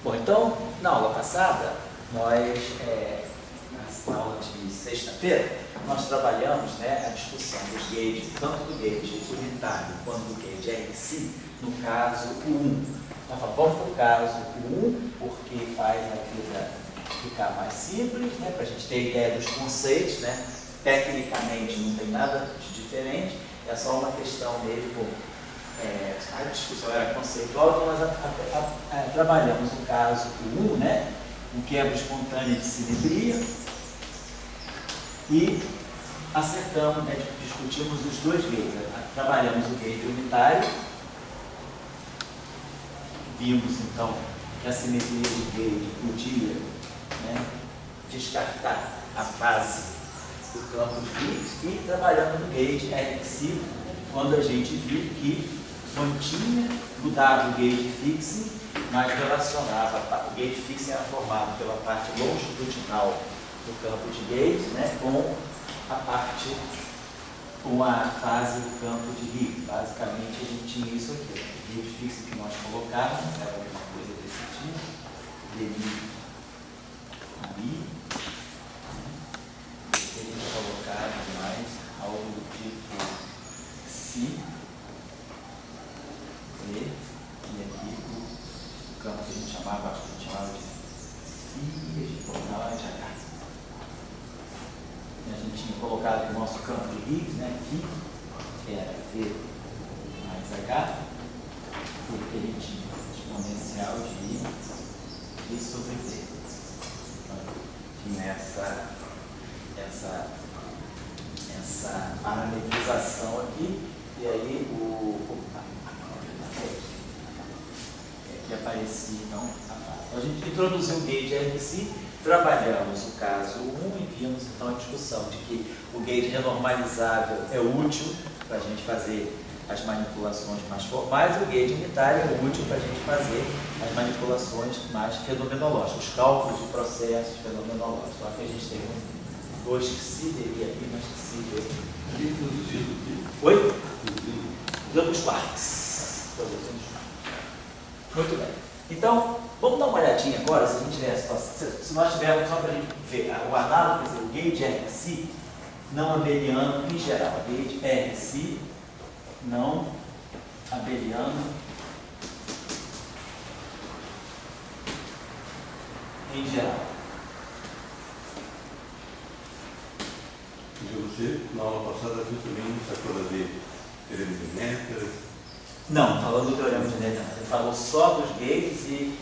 Bom, então, na aula passada, nós, na aula de sexta-feira, nós trabalhamos, né, a discussão dos gages, tanto do gauge unitário quanto do gauge RC, no caso 1. Então, vamos para o caso 1, porque faz a vida ficar mais simples, né, para a gente ter ideia dos conceitos, né? Tecnicamente não tem nada de diferente, é só uma questão mesmo. A discussão era conceitual, então nós trabalhamos o caso 1, né, um quebra espontânea de simetria, e acertamos, né, discutimos os dois gauges. Trabalhamos o gauge unitário, vimos então que a simetria do gauge podia, né, descartar a fase do campo de Higgs, e trabalhamos no gauge RC, quando a gente viu que mantinha, mudava o gauge fixe, mas relacionava, o gauge fixe era formado pela parte longitudinal do campo de gauge, né, com a fase do campo de Higgs. Basicamente a gente tinha isso aqui, o gauge fixe que nós colocávamos, era alguma coisa desse tipo, dele ali, e a gente colocava mais algo do tipo si, e aqui o campo que a gente chamava, acho que a gente chamava de Φ, a gente colocava de H. E a gente tinha colocado o nosso campo de Higgs, né, Φ, que era V mais H, porque ele tinha exponencial de I sobre V. Então, tinha essa parametrização aqui, e aí que aparecia então a fase. Então, a gente introduziu o gauge RC, trabalhamos o caso 1 e vimos então a discussão de que o gauge renormalizável é útil para a gente fazer as manipulações mais formais, e o gauge unitário é útil para a gente fazer as manipulações mais fenomenológicas, os cálculos de processos fenomenológicos. Então aqui a gente tem dois que se devia aqui, mas que se devia. Introduzido aqui. Oi? Damos quarks. Muito bem. Então, vamos dar uma olhadinha agora, se a gente tiver, se nós tivermos, só para a gente ver o análogo, quer dizer, o gauge RC não abeliano em geral. Gauge RC não abeliano em geral. E você, na aula passada, viu também essa coisa de teorema de Noether? Não, falando do teorema de Noether, ele falou só dos gauges e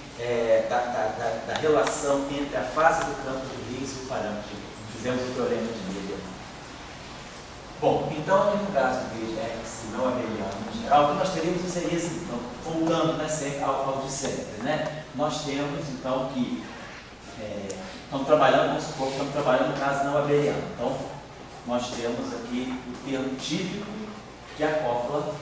da relação entre a fase do campo de Higgs e o parâmetro de Higgs. Fizemos o teorema de Noether. Bom, então, no caso do gauge RC não abeliano em geral, o que nós teríamos seria assim, então, voltando, né, ao de sempre, né? Nós temos, então, que estamos trabalhando, vamos supor que estamos trabalhando no caso não abeliano. Então, nós temos aqui o termo típico que acopla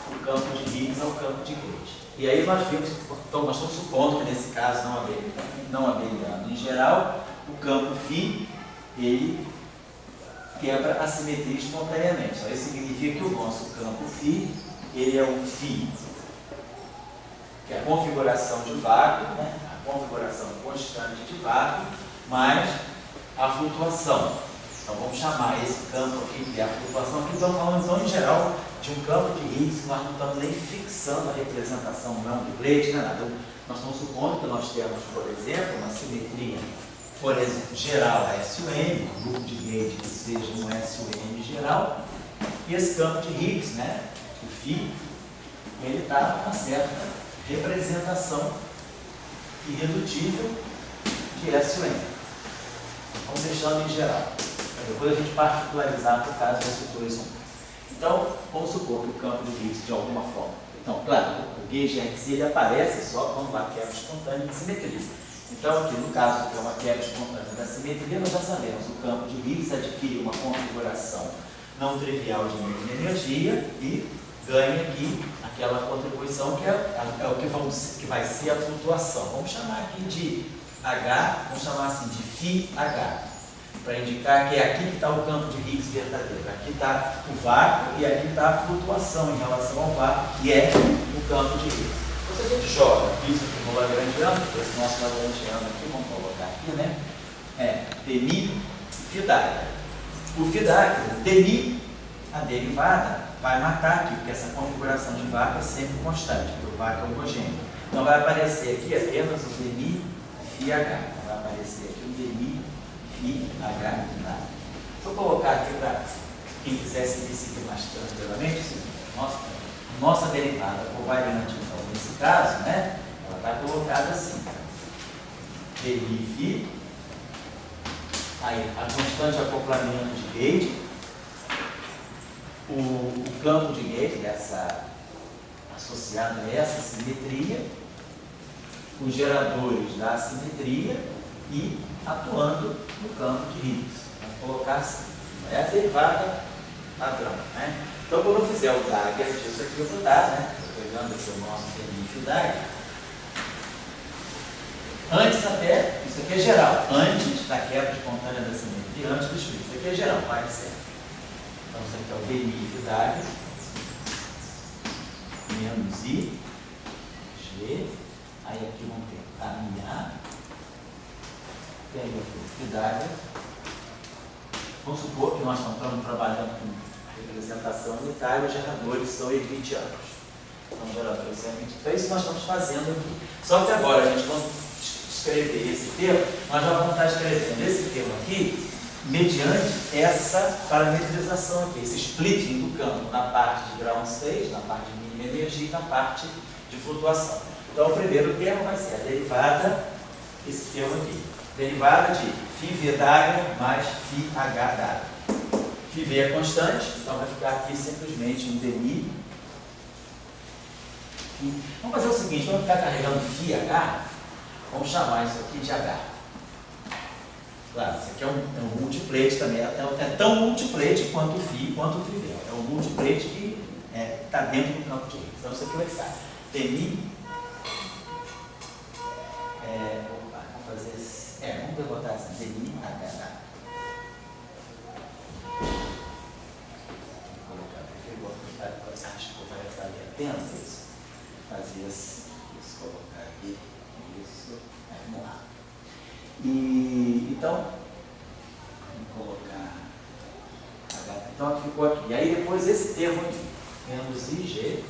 o campo de Higgs ao campo de gauge. E aí nós vimos, então nós estamos supondo que nesse caso não abeliano em geral, o campo φ, ele quebra a simetria espontaneamente. Então, isso significa que o nosso campo φ, ele é um φ, que é a configuração de vácuo, né? A configuração constante de vácuo, mais a flutuação. Então vamos chamar esse campo aqui, que é a flutuação, aqui estamos falando então em geral de um campo de Higgs, que nós não estamos nem fixando a representação não do plate, não é nada. Então, nós estamos supondo que nós temos, por exemplo, uma simetria, por exemplo, geral a SUN, um grupo de gauge que seja um SUN geral, e esse campo de Higgs, né, o φ, ele está com uma certa representação irredutível de SUN. Vamos deixando em geral. Depois a gente particularizar por causa desses dois 1. Então, vamos supor que o campo de Higgs, de alguma forma, então, claro, o gauge RC ele aparece só quando há quebra espontânea de simetria. Então, aqui no caso que é uma quebra espontânea da simetria, nós já sabemos, o campo de Higgs adquire uma configuração não trivial de mínima energia e ganha aqui aquela contribuição que é o que vai ser a flutuação. Vamos chamar aqui de H, vamos chamar assim de φH. Para indicar que é aqui que está o campo de Higgs verdadeiro. Aqui está o vácuo e aqui está a flutuação em relação ao vácuo, que é o campo de Higgs. Então, se a gente joga isso aqui no lagrangiano, esse nosso lagrangiano aqui, vamos colocar aqui, né? Demi Phidaga. O Phidaga, Demi, a derivada, vai matar aqui, porque essa configuração de vaca é sempre constante, porque o vaca é homogêneo. Então vai aparecer aqui apenas o Demi Phi H. Vai aparecer aqui o Demi Phi H. Se eu colocar aqui para quem quiser seguir isso aqui mais tranquilamente, nossa derivada covariante, então, nesse caso, né, ela está colocada assim. Demi Phi, aí a constante de acoplamento de gauge, o campo de gauge, associado a essa simetria, os geradores da simetria e atuando no campo de Higgs. Vamos colocar assim. É a derivada padrão, né? Então, quando eu fizer o Dagger disso aqui, eu vou dar, né? Estou pegando aqui o nosso Demi Dagger. Antes até, isso aqui é geral, antes da quebra espontânea da simetria, antes do split. Isso aqui é geral, vai ser. Então, isso aqui é o Demi Dagger menos I, G, aí aqui vamos ter a minha, tem aqui o Phidaga. Vamos supor que nós estamos trabalhando com representação unitária, os geradores são euclidianos. Então, geradores são euclidianos. Então, é isso que nós estamos fazendo aqui. Só que agora, a gente, quando escrever esse termo, nós já vamos estar escrevendo esse termo aqui mediante essa parametrização aqui, esse splitting do campo na parte de ground state, na parte de mínima energia e na parte de flutuação. Então, o primeiro termo vai ser a derivada, esse termo aqui, derivada de Phi V Dagger mais Phi H Dagger. Phi V é constante, então vai ficar aqui simplesmente um Demi. Vamos fazer o seguinte, vamos ficar carregando Phi H, vamos chamar isso aqui de H. Claro, isso aqui é um multiplate também, é tão multiplate quanto o Phi quanto o Phi V. É um multiplate que está dentro do campo de Higgs. Então isso aqui vai ficar Demi. Vamos fazer esse. Vamos botar assim, Demi H. Vou colocar aqui, acho que vai valer a pena isso. Fazer isso, colocar aqui, isso. Vamos lá. Então, vamos colocar H. Então aqui ficou aqui. E aí depois esse termo aqui, menos IG,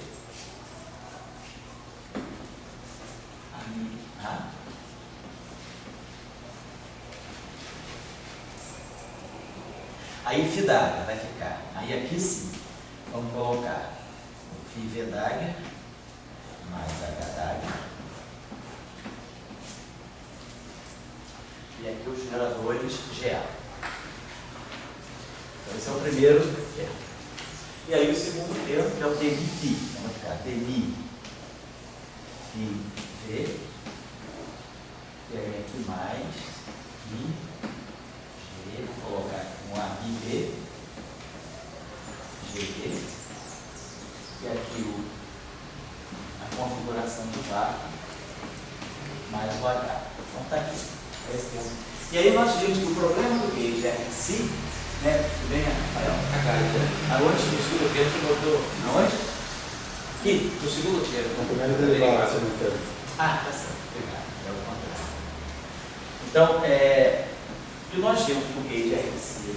A. Aí Phidaga vai ficar. Aí aqui sim, vamos colocar o Phi V Dagger mais H Dagger. E aqui os geradores GA. Então esse é o primeiro termo. E aí o segundo termo, que é o Demi Phi. Então vai ficar Demi Phi V. E aí aqui mais I, G, vou colocar um A, I, B, G, E. E aqui a configuração do vácuo mais o H. Então está aqui. Esse termo. E aí nós vimos que o problema do gauge RC, né? Vem, Rafael, aonde no segundo termo que botou? Aonde? Aqui, no segundo termo. Na primeira derivada, se não tem. Tá certo, obrigado. É o contrário. Então, o que nós vemos que o gauge RC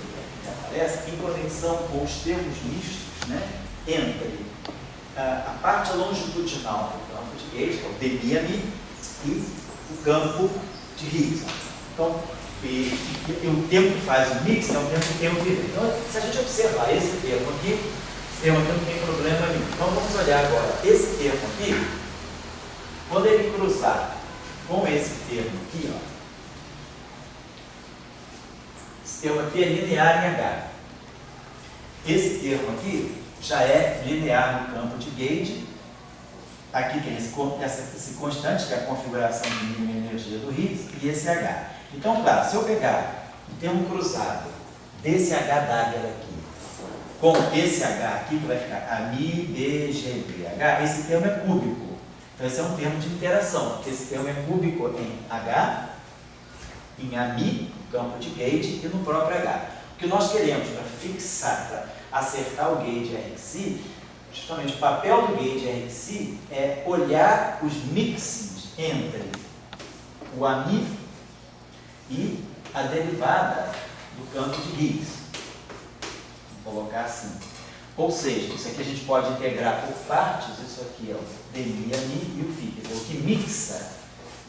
aparece em conexão com os termos mistos, né? Entre a parte longitudinal do campo de gauge, que é o Demi, e o campo de Higgs. Então, e o termo que faz o mix é o mesmo termo que vem. Então, se a gente observar esse termo aqui não tem problema nenhum. Então, vamos olhar agora esse termo aqui. Quando ele cruzar com esse termo aqui, ó, esse termo aqui é linear em H. Esse termo aqui já é linear no campo de gauge. Aqui tem esse constante, que é a configuração de mínima energia do Higgs, e esse H. Então, claro, se eu pegar o termo cruzado desse H Dagger aqui com esse H aqui, que vai ficar AMI, B, G, B, H, esse termo é cúbico. Então, esse é um termo de interação, porque esse termo é cúbico em H, em AMI, campo de gauge, e no próprio H. O que nós queremos para fixar, para acertar o gauge RC, justamente o papel do gate RC é olhar os mixings entre o AMI e a derivada do campo de Higgs. Vou colocar assim. Ou seja, isso aqui a gente pode integrar por partes, isso aqui é o DMI, AMI e o φ, o que mixa,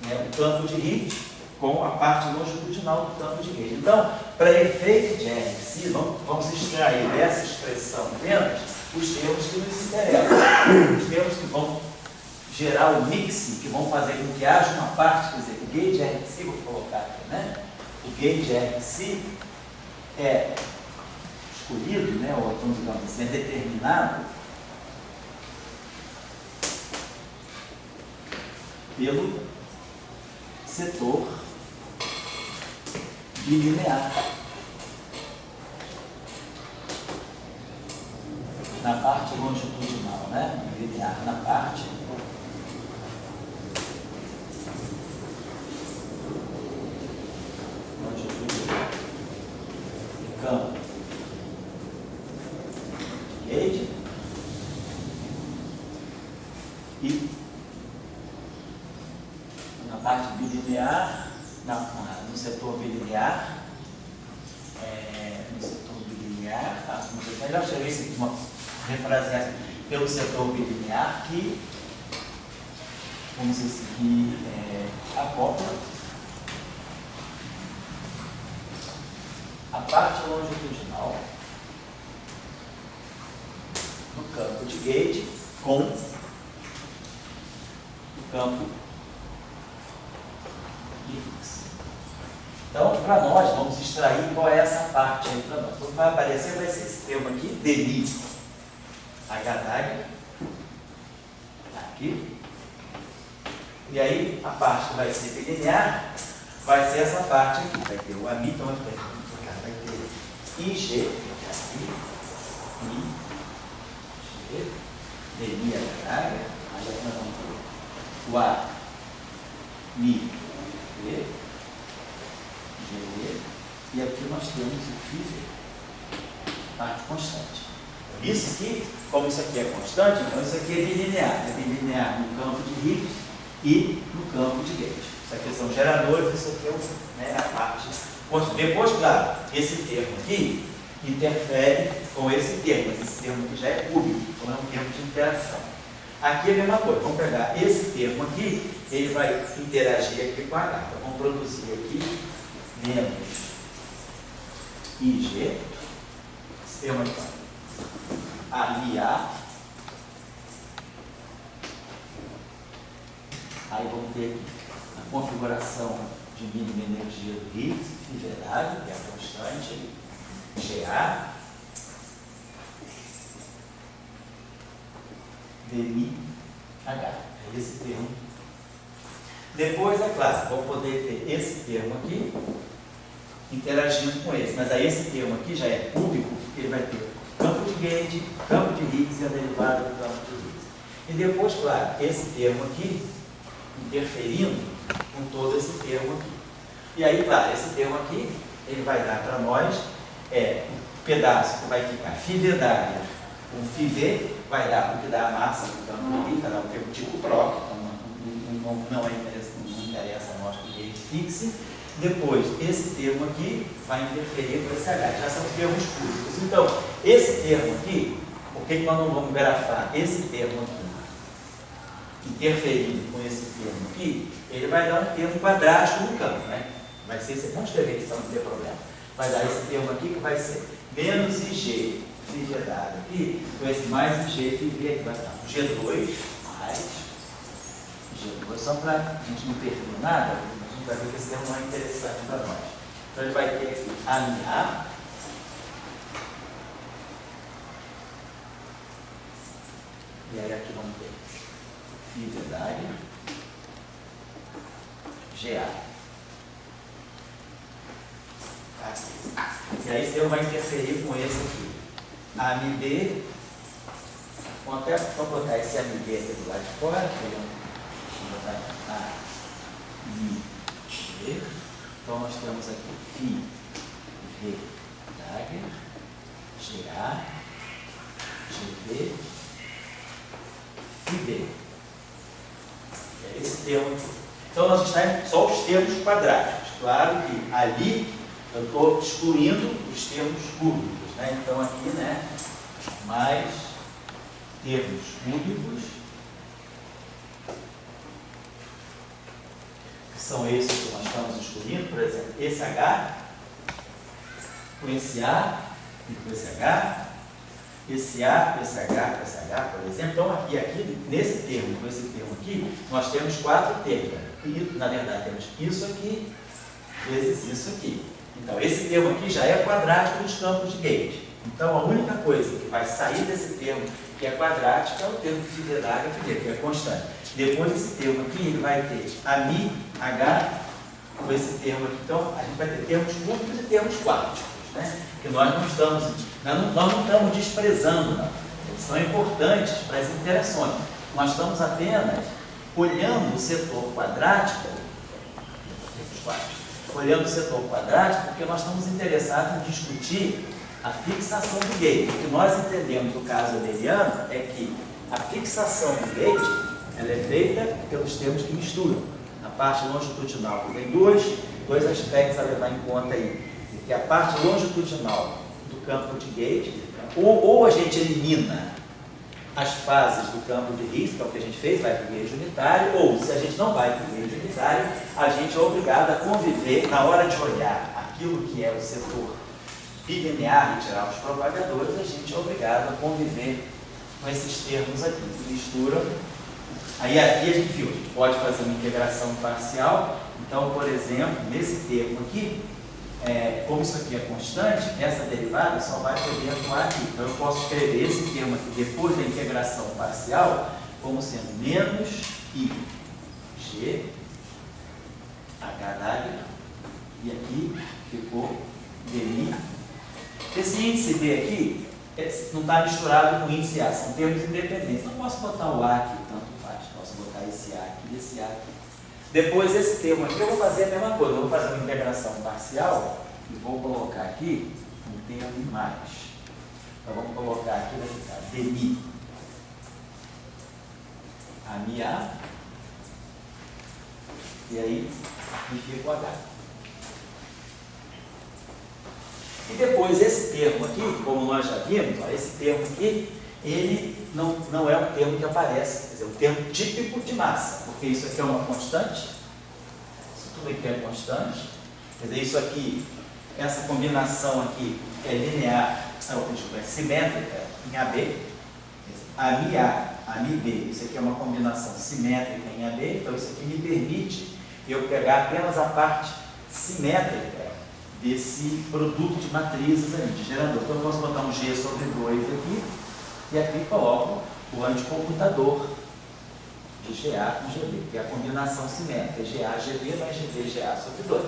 né, o campo de Higgs com a parte longitudinal do campo de Higgs. Então, para efeito de RC, vamos extrair dessa expressão menos os termos que nos interessam, os termos que vão gerar o mixing, que vão fazer com que haja uma parte, quer dizer, o gauge RC, vou colocar aqui, né? O gauge RC é escolhido, né, ou então, digamos assim, é determinado pelo setor bilinear na parte longitudinal, né? Bilinear na parte longitudinal do campo de gauge e na parte bilinear, no setor bilinear, melhor chegar isso aqui, uma refrasear pelo setor bilinear que, vamos dizer assim, que acopla a parte longitudinal do campo de gauge com o campo de Higgs. Então, para nós, vamos extrair qual é essa parte aí para nós. Quando vai aparecer, vai ser esse termo aqui, DMI, H', aqui. E aí, a parte que vai ser bilinear, vai ser essa parte aqui. Vai ter o AMI, então vai ter IG, aqui, IG, DMI, H', aí nós vamos ter o AMI, G, e aqui nós temos o φ, parte constante. Isso aqui, como isso aqui é constante, então isso aqui é bilinear no campo de Higgs e no campo de gauge. Isso aqui são geradores, isso aqui é a parte constante. Depois, claro, esse termo aqui interfere com esse termo, mas esse termo aqui já é cúbico, então é um termo de interação. Aqui é a mesma coisa, vamos pegar esse termo aqui, ele vai interagir aqui com H. Então vamos produzir aqui menos IG, esse termo aqui, aliar, aí vamos ter aqui a configuração de mínima energia do Higgs, fidelidade, que é a constante, GA, DMI, H, é esse termo. Depois, é claro, vou poder ter esse termo aqui interagindo com esse, mas aí esse termo aqui já é cúbico, porque ele vai ter campo de gauge, campo de Higgs e a derivada do campo de Higgs. E depois, claro, esse termo aqui interferindo com todo esse termo aqui. E aí, claro, esse termo aqui, ele vai dar para nós um pedaço que vai ficar φ', um φv, vai dar o que dá a massa do campo de Higgs, vai dar o termo tipo PROC, então não interessa a nós que ele fixe. Depois, esse termo aqui vai interferir com esse H, já são termos cúbicos. Então, esse termo aqui, por que nós não vamos grafar esse termo aqui interferindo com esse termo aqui, ele vai dar um termo quadrático no campo, né? Vai ser, você pode escrever aqui para não ter problema. Vai dar esse termo aqui que vai ser menos IG φg dado aqui, com esse mais IG φv aqui, vai dar G2 mais G2, só para a gente não perder nada. A gente vai ver que esse termo não é interessante para nós. Então ele vai ter aqui AMA, e aí aqui vamos ter fidelidade, GA. E aí esse termo vai interferir com esse aqui. AMB, vamos até botar esse AMB aqui do lado de fora, vamos botar AMB. Então nós temos aqui φ, V, GA, GV, D. É esse termo aqui. Então, nós estamos só os termos quadráticos. Claro que ali eu estou excluindo os termos cúbicos, né? Então, aqui, né, mais termos cúbicos, que são esses que nós estamos excluindo, por exemplo, esse H, com esse A e com esse H, esse A, esse H, esse H, por exemplo. Então, aqui, nesse termo, com esse termo aqui, nós temos 4 termos. E, na verdade, temos isso aqui, vezes isso aqui. Então, esse termo aqui já é quadrático dos campos de gauge. Então, a única coisa que vai sair desse termo que é quadrático é o termo que se dá que é constante. Depois desse termo aqui, ele vai ter AMI, H, com esse termo aqui. Então, a gente vai ter termos cúbicos e termos quádruplos, né? Que nós não estamos desprezando, não. Eles são importantes para as interações. Nós estamos apenas olhando o setor quadrático, porque nós estamos interessados em discutir a fixação do gauge. O que nós entendemos no caso adeliano é que a fixação do gauge ela é feita pelos termos que misturam. Na parte longitudinal tem dois aspectos a levar em conta aí. Que a parte longitudinal do campo de gauge, ou a gente elimina as fases do campo de Higgs, que é o que a gente fez, vai para o gauge unitário, ou se a gente não vai para o gauge unitário, a gente é obrigado a conviver, na hora de olhar aquilo que é o setor bilinear e tirar os propagadores, a gente é obrigado a conviver com esses termos aqui, que misturam. Aí aqui a gente viu, a gente pode fazer uma integração parcial. Então, por exemplo, nesse termo aqui, como isso aqui é constante, essa derivada só vai poder atuar aqui. Então, eu posso escrever esse termo aqui, depois da integração parcial, como sendo menos I, G, H', e aqui ficou DI. Esse índice B aqui não está misturado com o índice A, são termos independentes. Não posso botar o A aqui, tanto faz. Posso botar esse A aqui e esse A aqui. Depois, esse termo aqui, eu vou fazer a mesma coisa. Eu vou fazer uma integração parcial e vou colocar aqui um termo em mais. Então, vamos colocar aqui, vai ficar DI. AMI A. E aí, aqui fica o H. E depois, esse termo aqui, como nós já vimos, ó, esse termo aqui, ele não é um termo que aparece, quer dizer, um termo típico de massa, porque isso aqui é uma constante, isso tudo aqui é constante, quer dizer, isso aqui, essa combinação aqui é linear, é simétrica em AB, AMI A, AMI B, isso aqui é uma combinação simétrica em AB, então isso aqui me permite eu pegar apenas a parte simétrica desse produto de matrizes ali, de gerador. Então eu posso botar um G sobre 2 aqui, e aqui coloco o anticomputador de GA com GB, que é a combinação simétrica, GA, GB mais GB, GA sobre 2.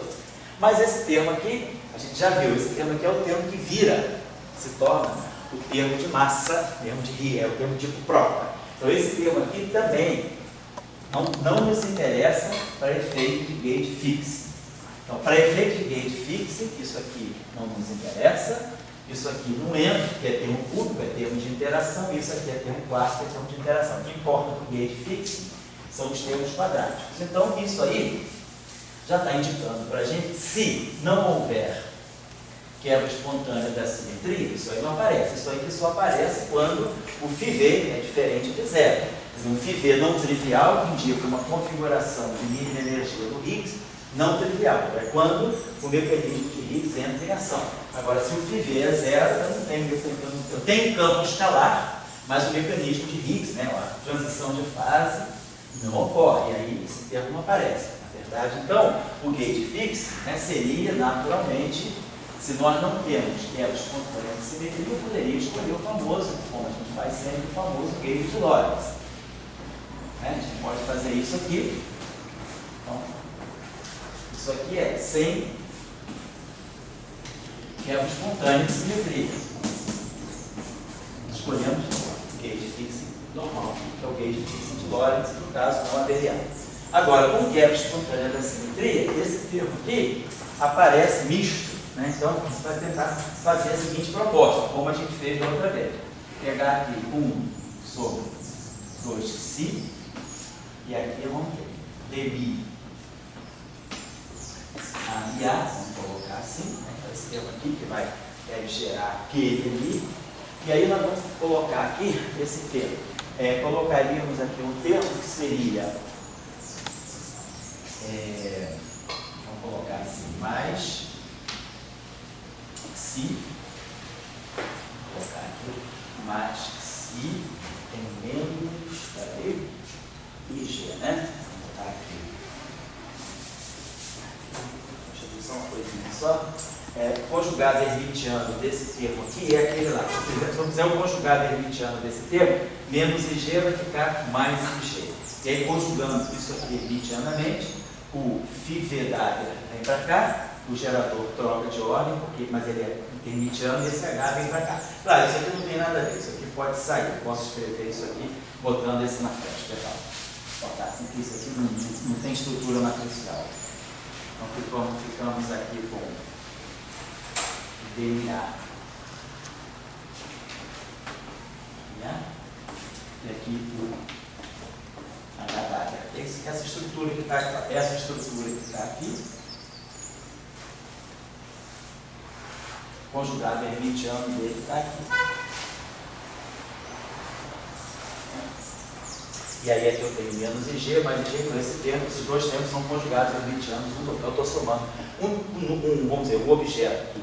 Mas esse termo aqui, a gente já viu, esse termo aqui é o termo que vira, se torna o termo de massa, termo de Rie, é o termo tipo próprio. Então esse termo aqui também não nos interessa para efeito de gauge fixe. Então, para efeito de gauge fixe, isso aqui não nos interessa, isso aqui não entra, que é termo cúbico, é termo de interação, e isso aqui é termo clássico, é termo de interação. O que importa para o gauge fixe são os termos quadráticos. Então, isso aí já está indicando para a gente, se não houver quebra espontânea da simetria, isso aí não aparece. Isso aí que só aparece quando o φv é diferente de zero. Um φv não trivial indica uma configuração de mínima energia do Higgs não trivial. É quando o mecanismo de Higgs entra em ação. Agora, se o φv é zero, eu tenho campo escalar, mas o mecanismo de Higgs, né, a transição de fase, não ocorre. E aí esse termo não aparece. Na verdade, então, o gauge fixe, né, seria naturalmente, se nós não temos quebra espontânea de simetria, eu poderia escolher o famoso, como a gente faz sempre, o famoso gauge de Lorentz. A gente pode fazer isso aqui. Então, isso aqui é sem quebra espontânea de simetria. Escolhemos o gauge fixe normal, que é o gauge fixe de Lorentz, no caso não abeliano. Agora, com quebra espontânea da simetria, esse termo aqui aparece misto. Né? Então, a gente vai tentar fazer a seguinte proposta, como a gente fez da outra vez. Pegar aqui 1 sobre 2xi, e aqui vamos ter dmi a, vamos colocar assim, né? Esse termo aqui que vai gerar q dmi, e aí nós vamos colocar aqui esse termo. Colocaríamos aqui um termo que seria, vamos colocar assim, mais xi, vou colocar aqui, mais xi tem menos, peraí, ig, né? Vou botar aqui. Deixa eu ver só uma coisinha só. Conjugado hermitiano desse termo aqui é aquele lá. Se eu fizer um conjugado hermitiano desse termo, menos ig vai ficar mais ig. E aí, conjugando isso aqui hermitianamente, o φ d'H vem para cá, o gerador troca de ordem, mas ele é hermitiano e esse H vem para cá. Claro, isso aqui não tem nada a ver, isso aqui pode sair. Eu posso escrever isso aqui botando esse na frente, legal. Botar assim, que isso aqui não tem estrutura matricial. Então, ficamos aqui com DNA. E aqui o HW. Essa estrutura que está aqui, conjugado hermitiano dele está aqui. E aí aqui eu tenho menos IG, mais IG, com esse termo, esses dois termos são conjugados hermitianos. Eu estou somando vamos dizer, um objeto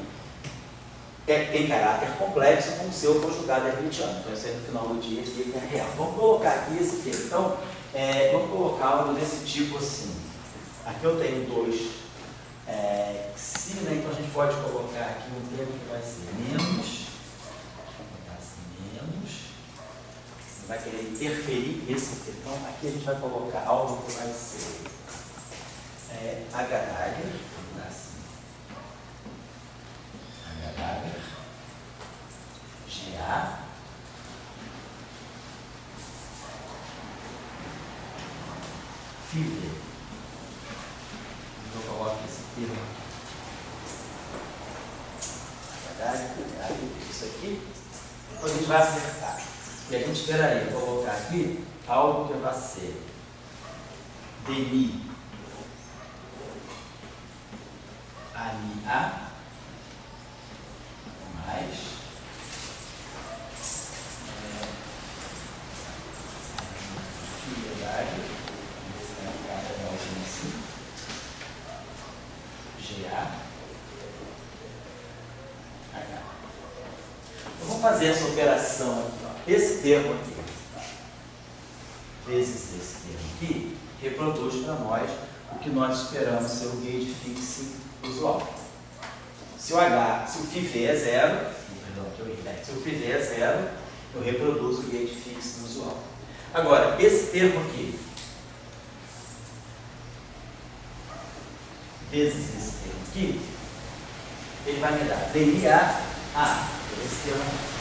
que tem caráter complexo com o seu conjugado hermitiano. Então, isso aí no final do dia aqui é real. Vamos colocar aqui esse termo. Então, vamos colocar algo desse tipo assim. Aqui eu tenho dois xi, né? Então a gente pode colocar aqui um termo que vai ser menos. Vou botar assim, menos. Vai querer interferir esse termo. Então, aqui a gente vai colocar algo que vai ser HW. GA FIV. Eu coloco esse termo aqui. Isso aqui. Depois a gente vai acertar. E a gente esperaria colocar aqui algo que vai ser DNI ANI-A mais fidelidade, GA H. Eu vou fazer essa operação aqui, ó. Esse termo aqui, vezes esse termo aqui, reproduz para nós o que nós esperamos ser o gauge fixe usual. Se o φV é zero, se o φV é zero, eu reproduzo o gauge fixe usual. Agora, esse termo aqui, vezes esse termo aqui, ele vai me dar DIA A, esse termo aqui,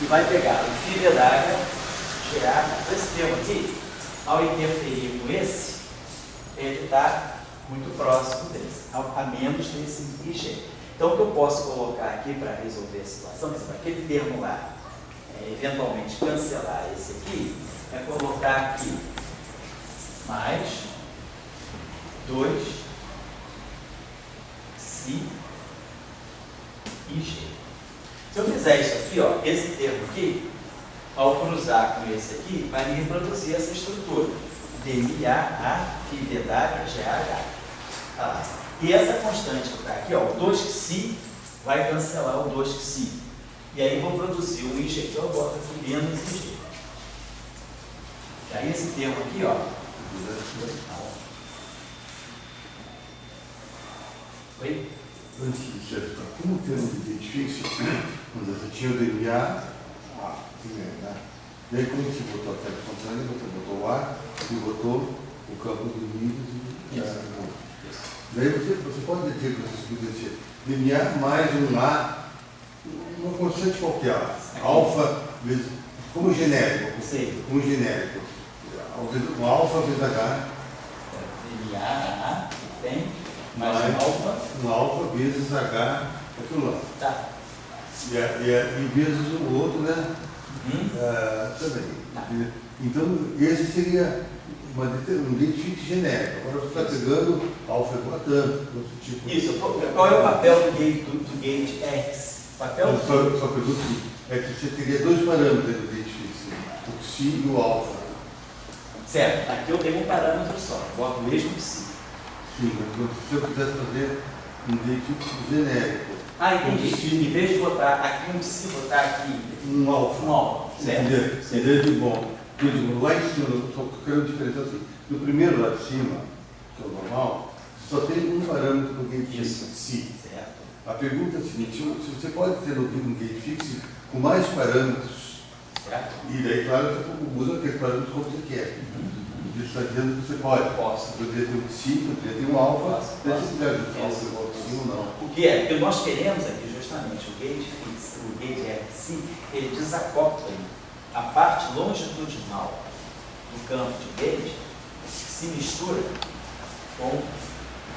e vai pegar o φV d'H, GA, esse termo aqui, ao interferir com esse, ele está muito próximo desse, a menos desse IG. Então, o que eu posso colocar aqui para resolver a situação, aquele termo lá, eventualmente cancelar esse aqui, é colocar aqui mais 2 si IG. Se eu fizer isso aqui, ó, esse termo aqui, ao cruzar com esse aqui, vai me reproduzir essa estrutura. DIA, FIV d'H, GH. Tá. E essa constante que está aqui, ó, o 2xi, vai cancelar o 2xi. E aí vou produzir um IG. Então eu boto aqui menos IG. E aí esse termo aqui, ó. Oi? Antes de você como o termo de gauge fixe, quando você tinha o DNA, né? E aí como você botou a tela contrária, você botou o A e botou o campo do nível e daí você pode dizer que você pode dizer DNA mais um A, uma constante qualquer, alfa vezes, como genérico. Sim. Como genérico. O alfa vezes H. DNA A tem mais um alfa vezes H, aquilo lá. Tá. E vezes o outro, né? Também. Tá. Então, esse seria um gate fix genérico. Agora você está pegando alfa igual a tanto, outro tipo. Isso, qual é o papel do gate X? Só pergunto é que você teria dois parâmetros do gate fix, o psi e o alfa. Certo, aqui eu tenho um parâmetro só, boto o mesmo psi. Sim, mas se eu quisesse fazer um gate fix genérico. Ah, entendi. Em vez de botar aqui um psi, botar aqui um alfa. Um alfa, certo. Seria de bom. Eu digo, lá em cima, eu só quero diferenciar assim. No primeiro lá de cima, que é o normal, só tem um parâmetro do gate fix, psi. Certo. A pergunta é a seguinte, se você pode ter um gate fix com mais parâmetros, certo. E daí, claro, você usa aquele parâmetro como você quer. Isso está dizendo que você pode. Posso. Poderia ter um psi, poderia ter um alfa, se quiser um alfa igual a psi ou não. O que é? Porque nós queremos aqui justamente o gate fix, o gate RC, ele desacopla a parte longitudinal do campo de gate, se mistura com o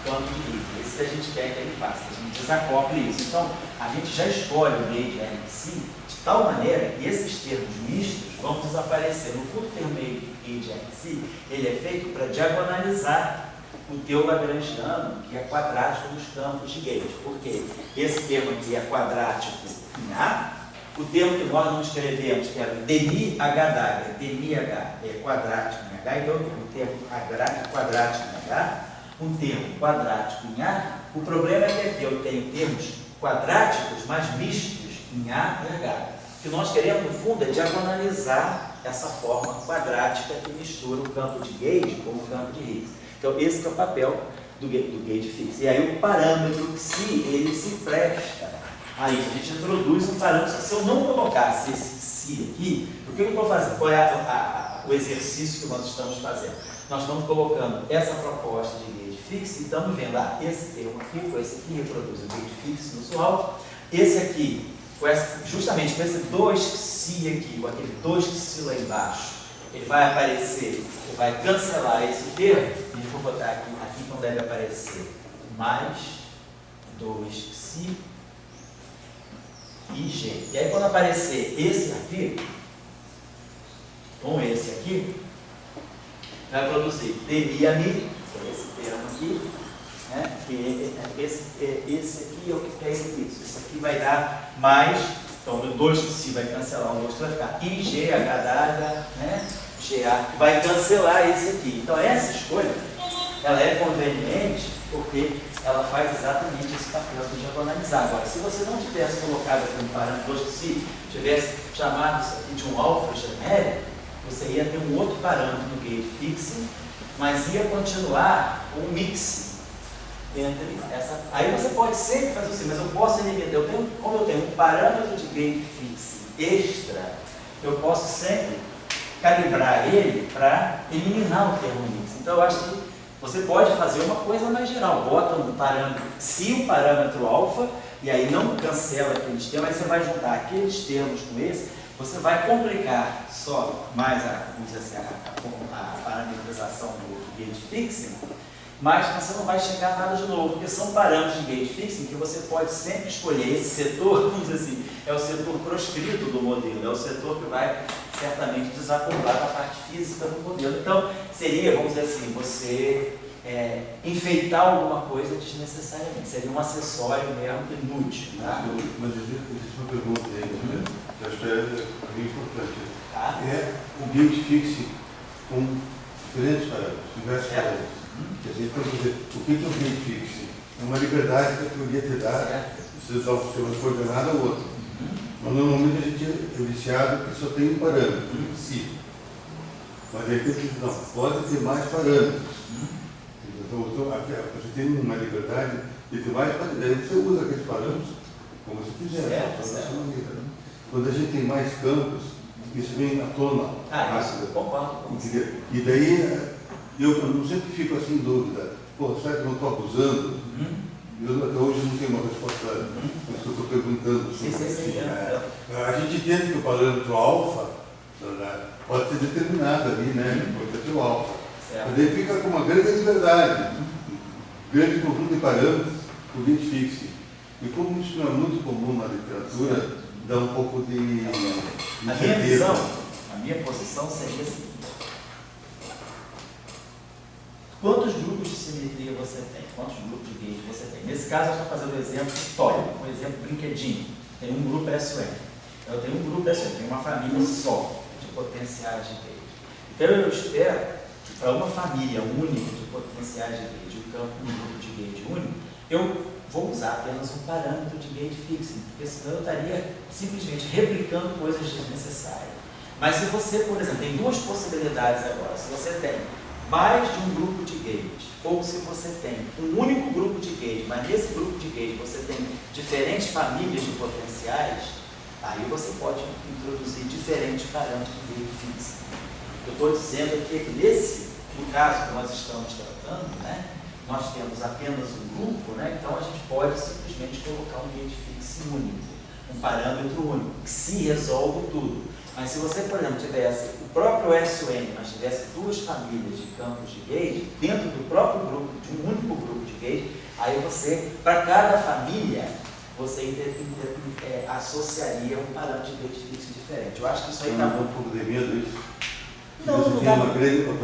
campo de gate. Esse que a gente quer que ele faça, que a gente desacople isso. Então, a gente já escolhe o gate RC de tal maneira que esses termos mistos vão desaparecer. No fundo, o termo gate RC, ele é feito para diagonalizar o teu lagrangiano, que é quadrático dos campos de gate. Por quê? Esse termo aqui é quadrático em A, o termo que nós não escrevemos, que era o DNI H, DNI H é quadrático em H, então o termo quadrático em H, um termo quadrático em A. O problema é que aqui eu tenho termos quadráticos, mas mistos em A e H. O que nós queremos, no fundo, é diagonalizar essa forma quadrática que mistura o campo de gauge com o campo de Higgs. Então, esse que é o papel do gauge fix. E aí o parâmetro psi, ele se presta a isso. A gente introduz um parâmetro. Se eu não colocasse esse psi aqui, o que eu estou fazendo? Qual é o exercício que nós estamos fazendo? Nós estamos colocando essa proposta de gauge fix e estamos vendo, esse termo aqui, com esse aqui, reproduz o gauge fix no usual. Esse aqui, justamente com esse 2π aqui, com aquele 2π lá embaixo, ele vai aparecer, ele vai cancelar esse termo, e eu vou botar aqui então deve aparecer mais 2π e G. E aí quando aparecer esse aqui, com esse aqui, vai produzir demi-ami, que é esse termo aqui, né? Esse aqui é o que é isso. Esse aqui vai dar mais, então o 2π vai cancelar o 2, vai ficar IGH', né? GA, que vai cancelar esse aqui. Então essa escolha, ela é conveniente porque ela faz exatamente esse papel de diagonalizar. Agora, se você não tivesse colocado aqui um parâmetro 2π, tivesse chamado isso aqui de um alfa genérico, você ia ter um outro parâmetro no gauge fix, mas ia continuar um mix entre essa. Aí você pode sempre fazer assim, mas eu posso eliminar. Como eu tenho um parâmetro de gauge fix extra, eu posso sempre calibrar ele para eliminar o termo mix. Então eu acho que você pode fazer uma coisa mais geral, bota um parâmetro, se um parâmetro alfa, e aí não cancela aqueles termos, aí você vai juntar aqueles termos com esse, você vai complicar só mais a parametrização do gauge fixing, mas você não vai chegar a nada de novo, porque são parâmetros de gauge fixing que você pode sempre escolher. Esse setor, vamos dizer assim, é o setor proscrito do modelo, é o setor que vai certamente desacoplar da parte física do modelo. Então, seria, vamos dizer assim, você enfeitar alguma coisa desnecessariamente, seria um acessório mesmo inútil. Tá? Mas existe uma pergunta aí, que eu acho que é bem importante. Tá? É o gauge fixing com diferentes parâmetros, diversos parâmetros. Quer dizer, para dizer, o que é o gauge fixing? É uma liberdade que a teoria te dá, se usar o sistema coordenado ou outro. Mas normalmente a gente é viciado que só tem um parâmetro, psi. Mas aí tem não, pode ter mais parâmetros. Então, você tem uma liberdade de ter mais parâmetros, aí você usa aqueles parâmetros como você quiser. Quando a gente tem mais campos, isso vem à tona. Isso, concordo. E daí, eu não sempre fico assim em dúvida, será que eu não estou abusando? Eu até hoje não tenho uma resposta, mas que eu estou perguntando. A gente entende que o parâmetro alfa pode ser determinado ali, né? Pode ter o alfa. Mas daí fica com uma grande liberdade, grande conjunto de parâmetros, o gauge fixing. E como isso não é muito comum na literatura, dá um pouco de a minha visão, a minha posição seria assim, quantos grupos de simetria você tem, quantos grupos de gauge você tem. Nesse caso, eu estou fazendo um exemplo histórico, um exemplo brinquedinho. Tem um grupo SON. Eu tenho um grupo SON, tem uma família só de potenciais de gauge. Então, eu espero que para uma família única de potenciais de gauge, um grupo de gauge único, eu vou usar apenas um parâmetro de gauge fixing, porque senão eu estaria simplesmente replicando coisas desnecessárias. Mas se você, por exemplo, tem duas possibilidades agora, se você tem mais de um grupo de gauge, ou se você tem um único grupo de gauge, mas nesse grupo de gauge você tem diferentes famílias de potenciais, aí você pode introduzir diferentes parâmetros de gauge fixing. Eu estou dizendo aqui que no caso que nós estamos tratando, né, nós temos apenas um grupo, né, então a gente pode simplesmente colocar um gauge fixing único, um parâmetro único, que se resolve tudo. Mas se você, por exemplo, tivesse o próprio SON, mas tivesse duas famílias de campos de gauge, dentro do próprio grupo, de um único grupo de gauge, aí você, para cada família, você associaria um parâmetro de gauge fixing diferente. Eu acho que isso aí está um pouco de medo isso. Não, você não tem dá. uma grande, eu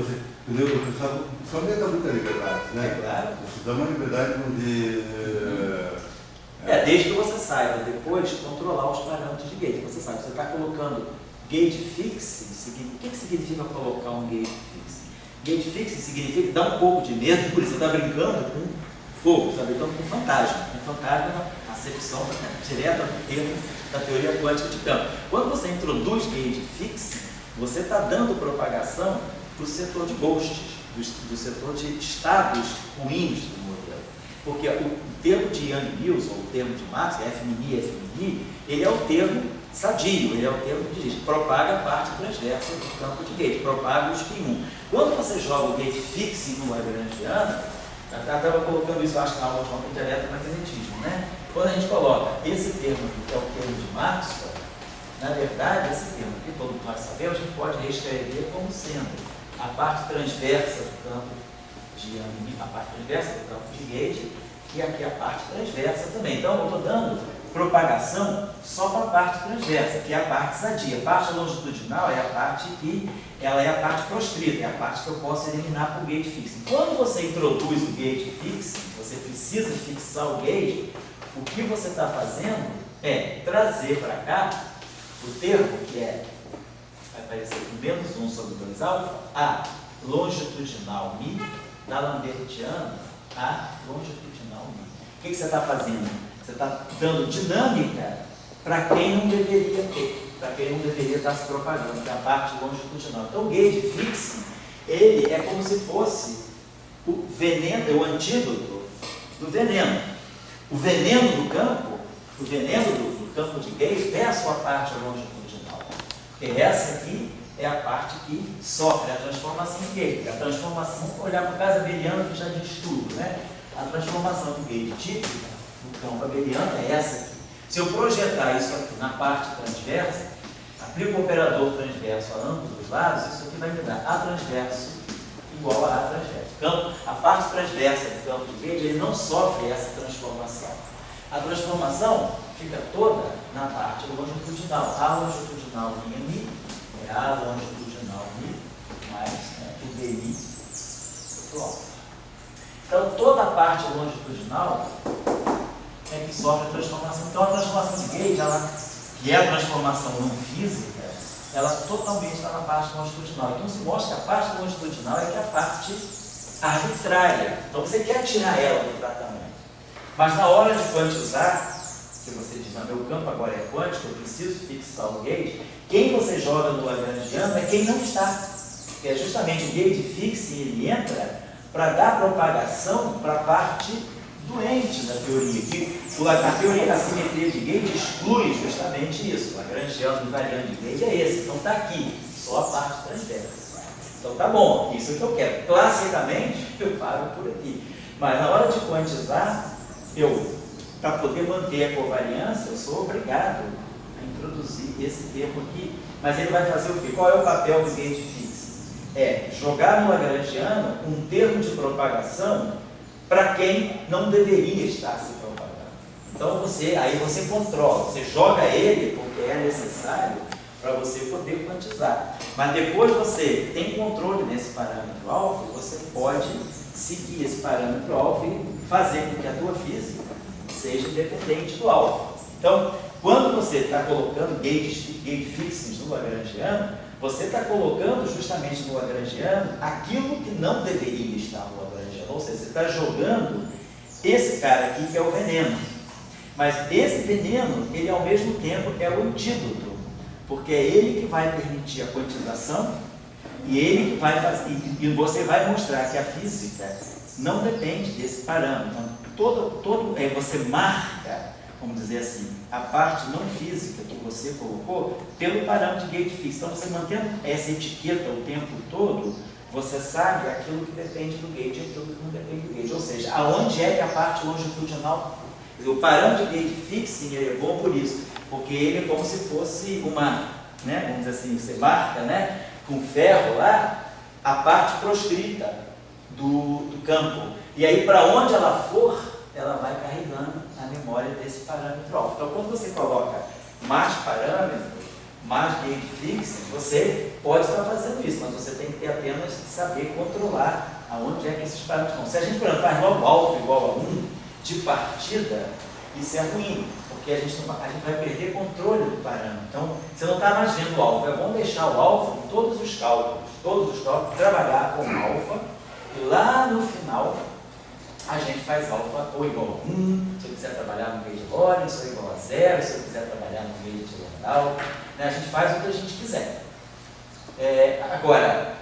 pensava, só me dá muita liberdade, né? É claro. Você dá uma liberdade de... desde que você saiba depois controlar os parâmetros de gauge. Você sabe, você está colocando gauge fixing, o que significa colocar um gauge fixing? Gauge fixing significa dar um pouco de medo, por isso você está brincando com fogo, está brincando com fantasma. Um fantasma é uma acepção direta do termo da teoria quântica de campo. Quando você introduz gauge fixing, você está dando propagação para o setor de ghosts, do setor de estados ruins do modelo. Porque o termo de Yang-Mills, ou o termo de Marx, FMI, ele é o termo sadio, ele é o termo que diz, propaga a parte transversa do campo de gauge, propaga o spin 1. Quando você joga o gauge fixing no lagrangiano, eu estava colocando isso, acho que na aula de movimento eletromagnetismo, né? Quando a gente coloca esse termo aqui, que é o termo de Maxwell, na verdade, esse termo aqui, todo mundo vai saber, a gente pode reescrever como sendo a parte transversa do campo de Yang, a parte transversa do campo de gauge, e aqui a parte transversa também. Então, eu estou dando propagação só para a parte transversa, que é a parte sadia. A parte longitudinal é a parte que ela é a parte proscrita, é a parte que eu posso eliminar por gauge fixing. Quando você introduz o gauge fixing, você precisa fixar o gauge, o que você está fazendo é trazer para cá o termo que vai aparecer com menos 1 sobre 2 alfa, a longitudinal μ, da Lambertiana a longitudinal μ. O que você está fazendo? Você está dando dinâmica para quem não deveria ter, para quem não deveria estar se propagando, que é a parte longitudinal. Então, o gauge fixing, ele é como se fosse o veneno, o antídoto do veneno. O veneno do campo, o veneno do campo de gauge é a sua parte longitudinal. Porque essa aqui é a parte que sofre a transformação de gauge. A transformação, vamos olhar para o caso abeliano que já diz tudo, né? A transformação de gauge típica no campo abeliano é essa aqui. Se eu projetar isso aqui na parte transversa, aplico o operador transverso a ambos os lados, isso aqui vai me dar A transverso igual a A transverso. A parte transversa do campo de gauge, ele não sofre essa transformação. A transformação fica toda na parte longitudinal. A longitudinal μ é A longitudinal μ mais o DI do alfa. Então, toda a parte longitudinal é que sofre a transformação. Então, a transformação de gauge, que é a transformação não física, ela totalmente está na parte longitudinal. Então, se mostra que a parte longitudinal é que é a parte arbitrária. Então, você quer tirar ela do tratamento. Mas na hora de quantizar, que você diz, meu campo agora é quântico, eu preciso fixar o gauge, quem você joga no lagrangiano é quem não está. Que é justamente o gauge fixing, ele entra para dar propagação para a parte doente da teoria. Que a teoria da simetria de gauge exclui justamente isso. O lagrangiano invariante de gauge é esse. Então está aqui, só a parte transversa. Então tá bom, isso é o que eu quero. Classicamente, eu paro por aqui. Mas na hora de quantizar, para poder manter a covariância, eu sou obrigado a introduzir esse termo aqui. Mas ele vai fazer o quê? Qual é o papel do gauge fixing? É jogar no lagrangiano um termo de propagação para quem não deveria estar se propagando. Então aí você controla, você joga ele porque é necessário para você poder quantizar. Mas depois você tem controle nesse parâmetro alfa, você pode seguir esse parâmetro alfa e fazer com que a tua física seja independente do alfa. Então, quando você está colocando gate fixings no Lagrangiano, você está colocando justamente no Lagrangiano aquilo que não deveria estar no Lagrangiano, ou seja, você está jogando esse cara aqui que é o veneno. Mas esse veneno, ele ao mesmo tempo é o antídoto, porque é ele que vai permitir a quantização e ele que vai fazer, e você vai mostrar que a física não depende desse parâmetro. Então, você marca, vamos dizer assim, a parte não física que você colocou pelo parâmetro de gate fix. Então, você mantendo essa etiqueta o tempo todo, você sabe aquilo que depende do gate e aquilo que não depende do gate. Ou seja, aonde é que a parte longitudinal... O parâmetro de gate fixing é bom por isso, porque ele é como se fosse uma, né, vamos dizer assim, você marca, né, com ferro lá, a parte proscrita do campo. E aí, para onde ela for, ela vai carregando a memória desse parâmetro alfa. Então, quando você coloca mais parâmetros, mais gate fixing, você pode estar fazendo isso, mas você tem que ter apenas saber controlar aonde é que esses parâmetros estão. Se a gente, por exemplo, faz logo alfa igual a 1, de partida, isso é ruim, porque a gente vai perder controle do parâmetro. Então, você não está mais vendo o alfa. É bom deixar o alfa em todos os cálculos, trabalhar com alfa, e lá no final a gente faz alfa ou igual a 1, se eu quiser trabalhar no meio de Lorentz, ou igual a 0, se eu quiser trabalhar no meio de Landau, né? A gente faz o que a gente quiser. Agora,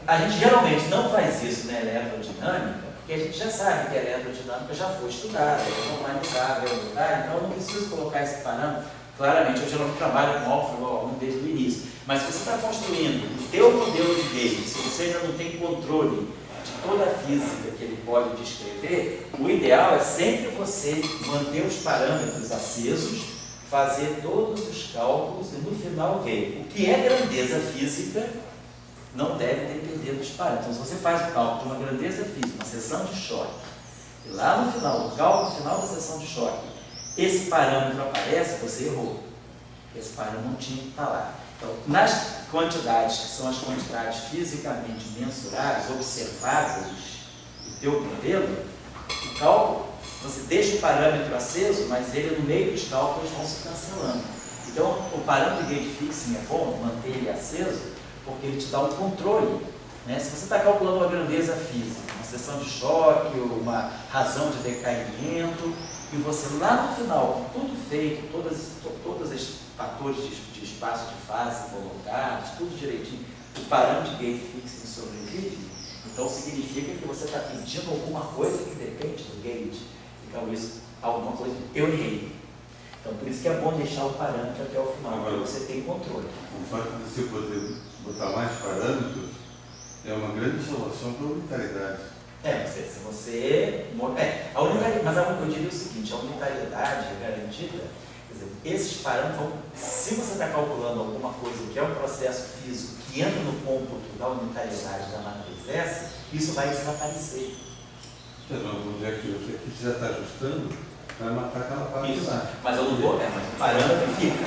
a gente geralmente não faz isso na eletrodinâmica, porque a gente já sabe que a eletrodinâmica já foi estudada, é normalizada, então eu não preciso colocar esse parâmetro. Claramente, eu geralmente trabalho com alfa igual a 1 desde o início. Mas se você está construindo o teu modelo de gate, se você ainda não tem controle de toda a física que ele pode descrever, o ideal é sempre você manter os parâmetros acesos, fazer todos os cálculos e no final ver o que é grandeza física. Não deve depender dos parâmetros. Então, se você faz o cálculo de uma grandeza física, uma seção de choque, e lá no final, o cálculo final da seção de choque, esse parâmetro aparece, você errou. Esse parâmetro não tinha que estar lá. Então, nas quantidades, que são as quantidades fisicamente mensuráveis, observáveis do teu modelo, o cálculo, você deixa o parâmetro aceso, mas ele no meio dos cálculos vão se cancelando. Então, o parâmetro de gate fixing é bom manter ele aceso, porque ele te dá um controle, né? Se você está calculando uma grandeza física, uma seção de choque, uma razão de decaimento, e você lá no final, com tudo feito, todos os fatores de espaço de fase colocados, tudo direitinho, o parâmetro de gate fixing sobrevive, então significa que você está pedindo alguma coisa que depende do gate. Então isso, alguma coisa, eu errei. Então por isso que é bom deixar o parâmetro até o final, porque você tem controle. O fato de você poder botar mais parâmetros é uma grande salvação para a unitariedade. Se você... a unitariedade, mas eu diria o seguinte, a unitariedade garantida, quer dizer, esses parâmetros, se você está calculando alguma coisa que é um processo físico que entra no cômputo da unitariedade da matriz S, isso vai desaparecer. Vamos dizer que você aqui já está ajustando, vai matar aquela parte isso, lá. mas eu não vou, mas o parâmetro fica.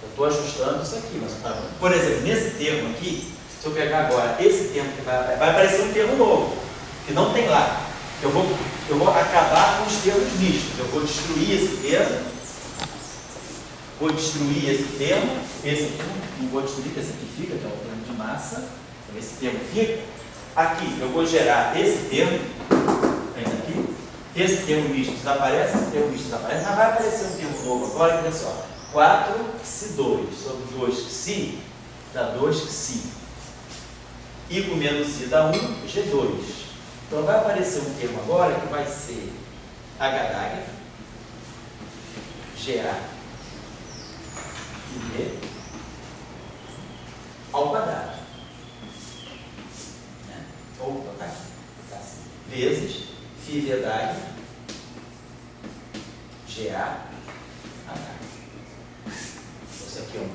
Eu estou ajustando isso aqui, mas o parâmetro. Por exemplo, nesse termo aqui, se eu pegar agora esse termo que vai aparecer um termo novo, que não tem lá. Eu vou acabar com os termos mistos. Eu vou destruir esse termo, esse aqui não vou destruir, esse aqui fica, que é o termo de massa, então esse termo fica. Aqui eu vou gerar esse termo, aqui, esse termo misto desaparece, esse termo misto desaparece, mas vai aparecer um termo novo agora, que olha só, 4xi2 sobre 2xi dá 2xi. I com menos I dá 1, G2. Então vai aparecer um termo agora que vai ser H', GA e B ao quadrado. Né? Ou tá aqui, assim, vezes Φ verdade GA H. Isso aqui é um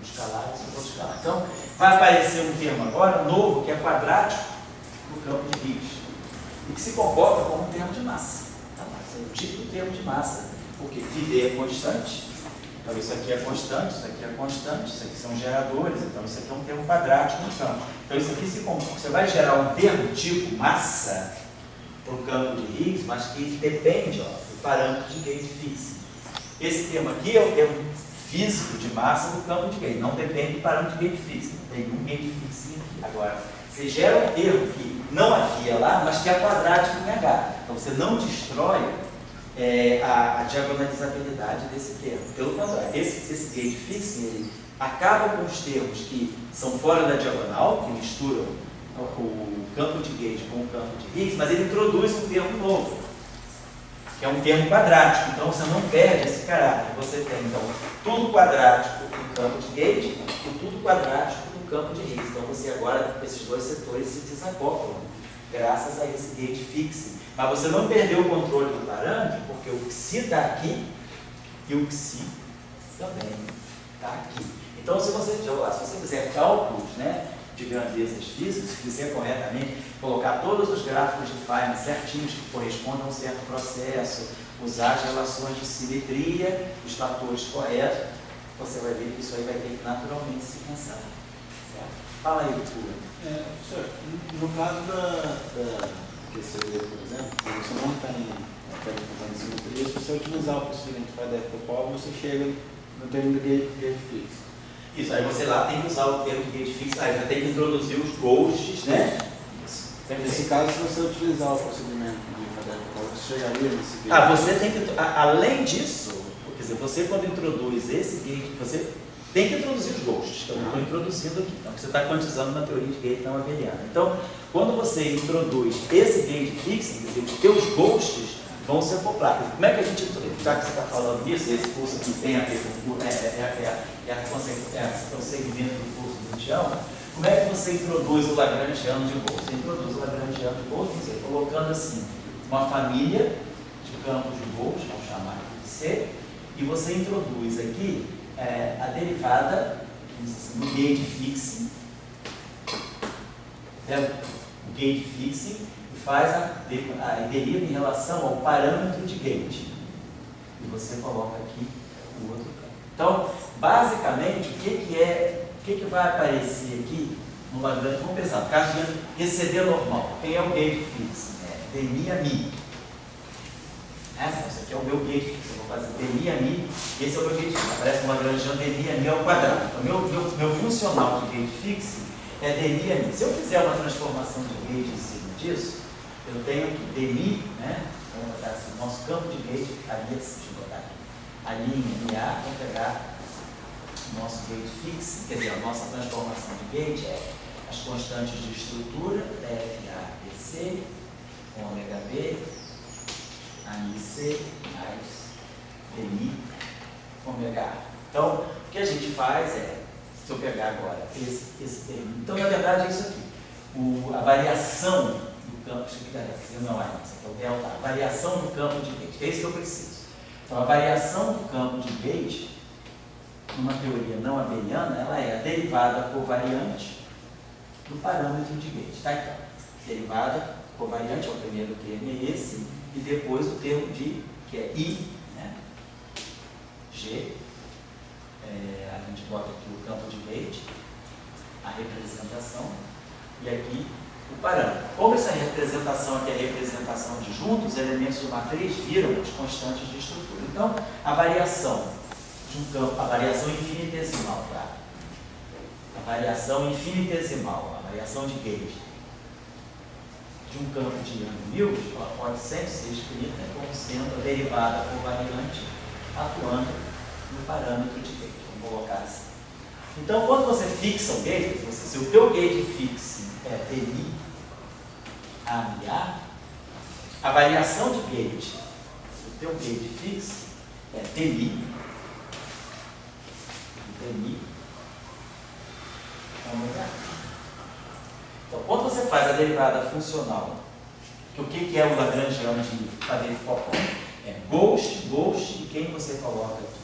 escalar, isso é outro escalar. Então vai aparecer um termo agora novo que é quadrático no campo de Higgs, e que se comporta como um termo de massa. Tá? É o tipo de termo de massa, porque Φ é constante Então isso aqui é constante, isso aqui é constante, isso aqui são geradores, então isso aqui é um termo quadrático no campo. Então isso aqui você vai gerar um termo tipo massa para o campo de Higgs, mas que depende do parâmetro de gauge fixing. Esse termo aqui é o termo físico de massa do campo de gauge, não depende do parâmetro de gauge fixing, não tem um gauge fixing aqui. Agora, você gera um termo que não havia lá, mas que é quadrático em H. Então você não destrói a diagonalizabilidade desse termo. Pelo contrário, esse gauge fixing ele acaba com os termos que são fora da diagonal, que misturam o campo de gauge com o campo de Higgs, mas ele introduz um termo novo, que é um termo quadrático. Então você não perde esse caráter. Você tem então tudo quadrático no campo de gauge e tudo quadrático no campo de Higgs. Então você agora, esses dois setores se desacoplam graças a esse gauge fixing. Mas você não perdeu o controle do parâmetro, porque o Xi está aqui e o Xi também está aqui. Então, se você fizer cálculos, né, de grandezas físicas, se fizer corretamente, colocar todos os gráficos de Feynman certinhos que correspondam a um certo processo, usar as relações de simetria, os fatores corretos, você vai ver que isso aí vai ter que naturalmente se pensar. Certo? Fala aí, Arthur. Professor, no caso da QCD, por exemplo, você não tem simetria, se você utilizar o possível identifier da FPOL, você chega no termo do gauge fixo. Isso, aí você lá tem que usar o termo de gauge fixo, aí já tem que introduzir os ghosts, né? Isso. Nesse caso, se você utilizar o procedimento de FPOL, você chegaria nesse gauge. Você tem que, além disso, quer dizer, você quando introduz esse gauge, você tem que introduzir os ghosts, que eu não estou introduzindo aqui, então você está quantizando na teoria de gauge não abeliana. Então, quando você introduz esse gauge fixing, quer dizer, os teus ghosts vão se acoplar. Como é que a gente introduz? Já que você está falando disso, esse curso aqui tem a ver com o segmento do curso do Tião, como é que você introduz o Lagrangiano de Bose? Você introduz o Lagrangiano de Bose, colocando assim, uma família de campos de Bose, vamos chamar aqui de C, e você introduz aqui a derivada do gauge fixing, o gauge fixing, e faz a deriva em relação ao parâmetro de gauge. E você coloca aqui o outro campo. Então, basicamente, o que vai aparecer aqui no Lagrange? Vamos pensar, no caso de ECD normal, quem é o gauge fixing? Dmi a mi. Esse aqui é o meu gauge fixing. Eu vou fazer dmi a mi, esse é o meu gauge fixing. Aparece no Lagrangiano dmi a mi ao quadrado. Então, meu funcional de gauge fixing é dmi a mi. Se eu fizer uma transformação de gauge em cima disso, eu tenho aqui dmi, né? Vamos botar assim, nosso campo de gauge, deixa eu botar aqui, a linha MA, vamos pegar o nosso gauge fixing, quer dizer, a nossa transformação de gauge é as constantes de estrutura, FA, BC, ômega B, AIC, mais DI, ômega A. Então, o que a gente faz é, se eu pegar agora esse termo, então na verdade é isso aqui, a variação do campo, isso aqui não é isso aqui é o delta, a variação do campo de gauge, que é isso que eu preciso. Então, a variação do campo de gauge, numa teoria não abeliana, ela é a derivada covariante do parâmetro de gauge. Tá? Então, derivada covariante, é o primeiro termo é esse, e depois o termo de, que é I, né? G, a gente bota aqui o campo de gauge, a representação, e aqui o parâmetro. Como essa representação aqui é a representação de juntos, os elementos de matriz viram as constantes de estrutura. Então, a variação de um campo, a variação infinitesimal, tá? A variação infinitesimal, a variação de gauge de um campo de Young-Mills, ela pode sempre ser escrita como sendo a derivada covariante atuando no parâmetro de gauge. Vamos colocar assim. Então, quando você fixa o gauge, se o teu gauge fixing é dmi a mi a variação de gauge do teu gauge fixing é dmi ômega A. Então, quando você faz a derivada funcional, que o que é o Lagrangiano de fazer foco? É ghost, e quem você coloca aqui?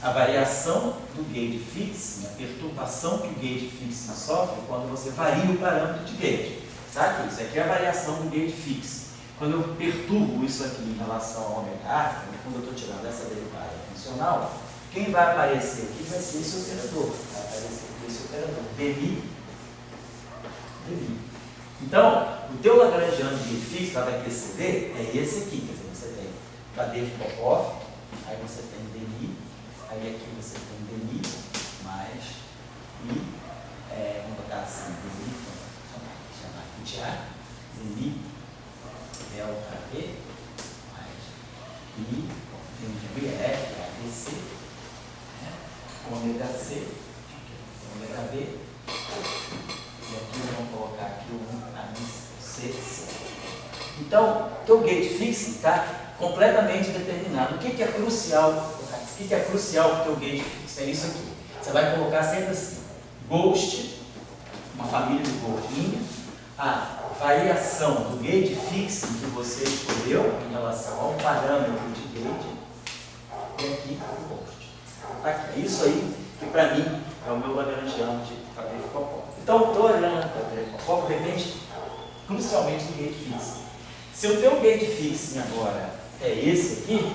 A variação do gauge fixing, a perturbação que o gauge fixing sofre quando você varia o parâmetro de gauge. Tá aqui, isso aqui é a variação do gauge fixing. Quando eu perturbo isso aqui em relação ao ômega A, no fundo eu estou tirando essa derivada funcional, quem vai aparecer aqui vai ser esse operador. Vai aparecer aqui esse operador. Demi. Então, o teu lagrangiano de gate fixo para QCD é esse aqui. Quer dizer, você tem Kadevich-Popov, aí você tem Demi, aí aqui você tem Demi, mais I, vamos botar assim, Demi, vamos chamar aqui de A, Demi, delta E, mais I, tem F, ABC, ômega C, ômega B, e aqui vamos colocar aqui o C. Então, o teu gate fixo está completamente determinado. O que é crucial? O que é crucial para o teu gate fixo? É isso aqui. Você vai colocar sempre assim: Ghost, uma família de gordinha, a variação do gate fixo que você escolheu em relação ao parâmetro de gate, e aqui o Ghost. Aqui, é isso aí que para mim é o meu lagrangiano de Kadevich-Popov. Então, o teu lagrangiano de Kadevich-Popov depende crucialmente do gate fixo. Se o teu gate fixing agora é esse aqui,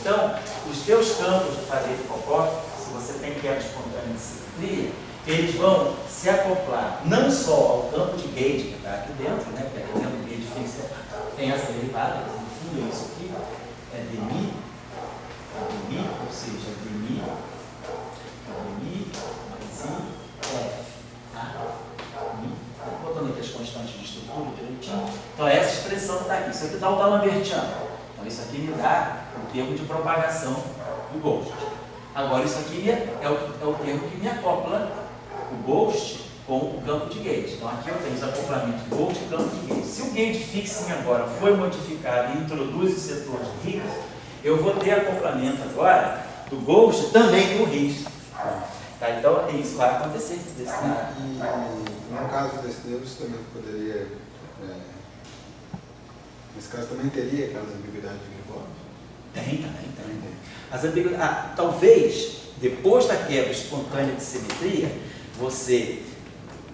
então os teus campos de Kadevich-Popov, se você tem quebra espontânea de simetria, eles vão se acoplar não só ao campo de gate que está aqui dentro, né? Porque aqui dentro do gate fixing tem essa derivada, no fundo é isso aqui, é demi, ou seja, demi mais I, F, tá? Botando aqui as constantes de estrutura direitinho. Então, essa expressão está aqui. Isso aqui dá o D'Alembertiano. Então, isso aqui me dá o termo de propagação do Ghost. Agora, isso aqui é o termo que me acopla o Ghost com o campo de gate. Então, aqui eu tenho os acoplamentos Ghost e campo de gate. Se o gate fixing agora foi modificado e introduz os setores de Higgs, eu vou ter acoplamento agora do Ghost também com o Higgs. Tá? Então, isso vai acontecer. E no caso desse Deus também poderia, nesse caso também teria aquelas ambiguidades de Grigorov? Tem. As ambiguidades, talvez, depois da quebra espontânea de simetria, você,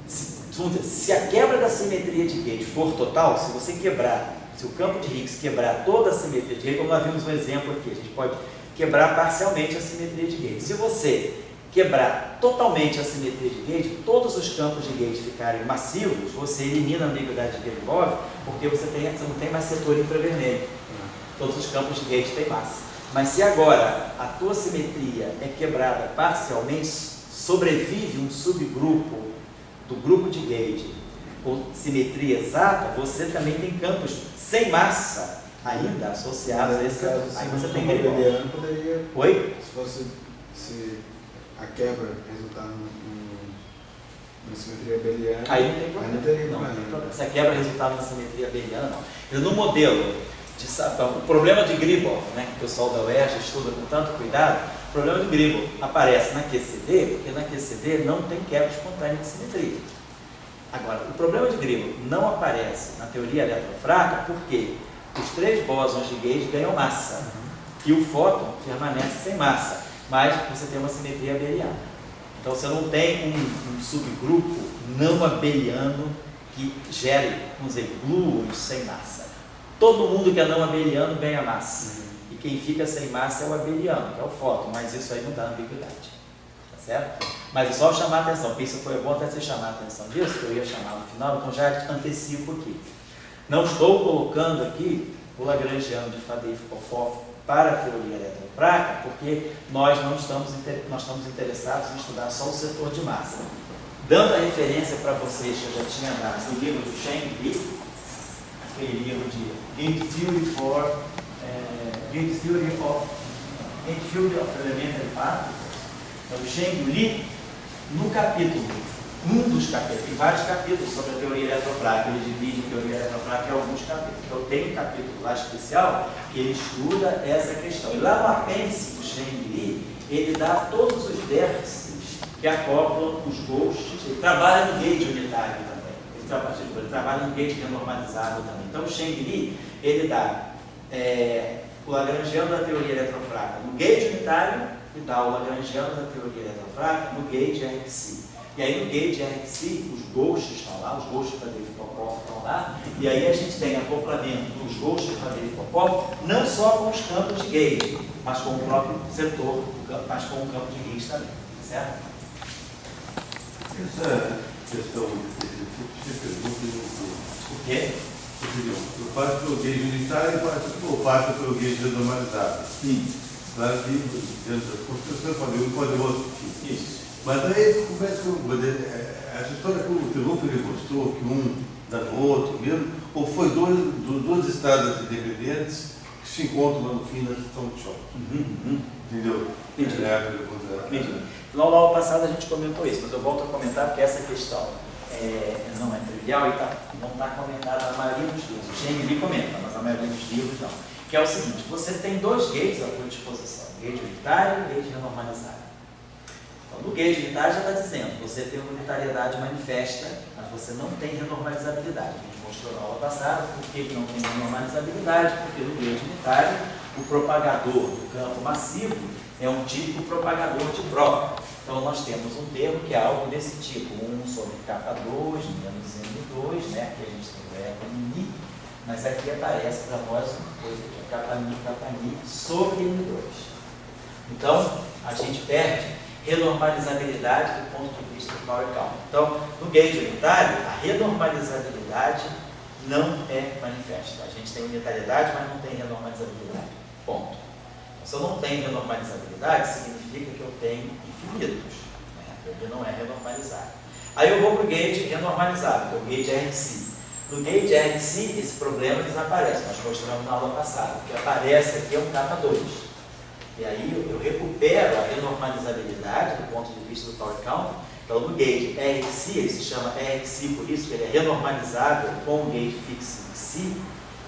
se a quebra da simetria de gate for total, se você quebrar, se o campo de Higgs quebrar toda a simetria de gate, como nós vimos um exemplo aqui, a gente pode quebrar parcialmente a simetria de gate. Se você quebrar totalmente a simetria de gate, todos os campos de gate ficarem massivos, você elimina a ambiguidade de Grigorov, porque você não tem mais setor infravermelho. Todos os campos de gate têm massa. Mas se agora a tua simetria é quebrada parcialmente, sobrevive um subgrupo do grupo de gate com simetria exata, você também tem campos sem massa ainda associados a esse campo. Aí você tem Grigorov. Poderia, Oi? Se a quebra resultar numa simetria abeliana, aí não tem problema. Não tem problema. Se a quebra resultar numa simetria abeliana, não. No modelo de o problema de Grigorov, né, que o pessoal da UERJ estuda com tanto cuidado, o problema de Grigorov aparece na QCD, porque na QCD não tem quebra espontânea de simetria. Agora, o problema de Grigorov não aparece na teoria eletrofraca porque os 3 bósons de gauge ganham massa e o fóton permanece sem massa, mas você tem uma simetria abeliana. Então você não tem um subgrupo não abeliano que gere, vamos dizer, gluons sem massa. Todo mundo que é não abeliano ganha massa. E quem fica sem massa é o abeliano, que é o fóton, mas isso aí não dá ambiguidade. Tá certo? Mas é só chamar a atenção, porque isso foi bom até você chamar a atenção disso, que eu ia chamar no final, então já antecipo aqui. Não estou colocando aqui o lagrangiano de Kadevich-Popov para a teoria eletrofraca, porque nós estamos interessados em estudar só o setor de massa. Dando a referência para vocês que eu já tinha dado do livro do Cheng Li, aquele livro de Gate Theory of Elementary Particles, o Cheng Li, no capítulo, um dos capítulos, tem vários capítulos sobre a teoria eletrofraca, ele divide a teoria eletrofraca em alguns capítulos. Então tem um capítulo lá especial que ele estuda essa questão. E lá no apêndice do Cheng Li, ele dá todos os vértices que acoplam os ghosts. Ele trabalha no gate unitário também. Ele trabalha no gate renormalizado também. Então o Cheng Li, ele dá o lagrangiano da teoria eletrofraca no gate unitário e dá o lagrangiano da teoria eletrofraca no gate RC. E aí no gauge RC, os ghosts estão lá, os ghosts de Faddeev-Popov estão lá, e aí a gente tem acoplamento dos ghosts de Faddeev-Popov, não só com os campos de gauge, mas com o próprio setor, mas com o campo de Higgs também, certo? Essa questão de pergunta O quê? eu passo pelo gauge unitário e passo pelo gauge randomizado. Sim. Claro que dentro da construção pode outro tipo. Isso. Mas aí começa essa história que o Tilhoff mostrou, que um dá no outro mesmo, ou foi duas estradas independentes que se encontram lá no fim da estação de choque. Entendeu? Entendi. Entendi. Na aula passada a gente comentou isso, mas eu volto a comentar porque essa questão não é trivial e não está comentada na maioria dos livros. O Cheng comenta, mas a maioria dos livros não. Que é o seguinte, você tem dois gates à sua disposição, gate unitário e gate renormalizado. Então, no gate unitário já está dizendo, você tem uma unitariedade manifesta, mas você não tem renormalizabilidade. A gente mostrou na aula passada por que não tem renormalizabilidade, porque no gate unitário o propagador do campo massivo é um tipo propagador de Broca. Então nós temos um termo que é algo desse tipo, 1 sobre K2 menos M2, né? Aqui a gente tem o E com I, mas aqui aparece para nós uma coisa que é Kmi sobre M2. Então a gente perde renormalizabilidade do ponto de vista do power count. Então no gauge unitário, a renormalizabilidade não é manifesta. A gente tem unitariedade, mas não tem renormalizabilidade. Ponto. Se eu não tenho renormalizabilidade, significa que eu tenho infinitos. Ele não é renormalizado. Aí eu vou para o gauge renormalizado, que é o gauge RC. No gauge RC, esse problema desaparece. Nós mostramos na aula passada. O que aparece aqui é um K2. E aí eu recupero a renormalizabilidade do ponto de vista do power count. Então no gauge RC, ele se chama RC por isso que ele é renormalizável com o gauge fixo C.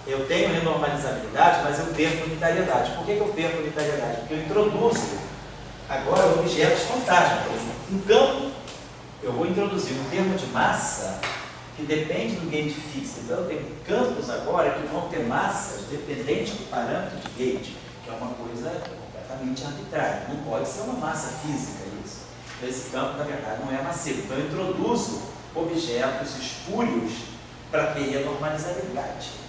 Eu tenho renormalizabilidade, mas eu perco unitariedade. Por que eu perco unitariedade? Porque eu introduzo agora objetos fantasmas. No campo, eu vou introduzir um termo de massa que depende do gauge fixo. Então eu tenho campos agora que vão ter massas dependentes do parâmetro de gauge, que é uma coisa completamente arbitrária. Não pode ser uma massa física isso. Então esse campo, na verdade, não é massivo. Então eu introduzo objetos espúrios para ter renormalizabilidade.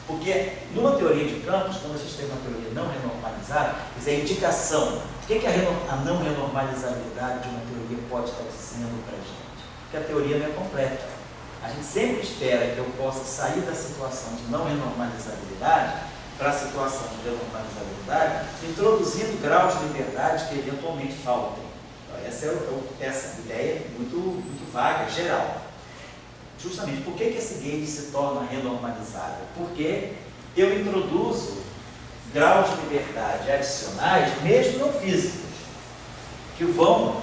Porque numa teoria de campos, quando a gente tem uma teoria não renormalizada, quer dizer, a indicação, o que a não renormalizabilidade de uma teoria pode estar dizendo para a gente? Porque a teoria não é completa. A gente sempre espera que eu possa sair da situação de não renormalizabilidade para a situação de renormalizabilidade, introduzindo graus de liberdade que eventualmente faltem. Então, essa ideia é muito vaga, geral. Justamente, por que esse gauge se torna renormalizável? Porque eu introduzo graus de liberdade adicionais, mesmo não físicos, que vão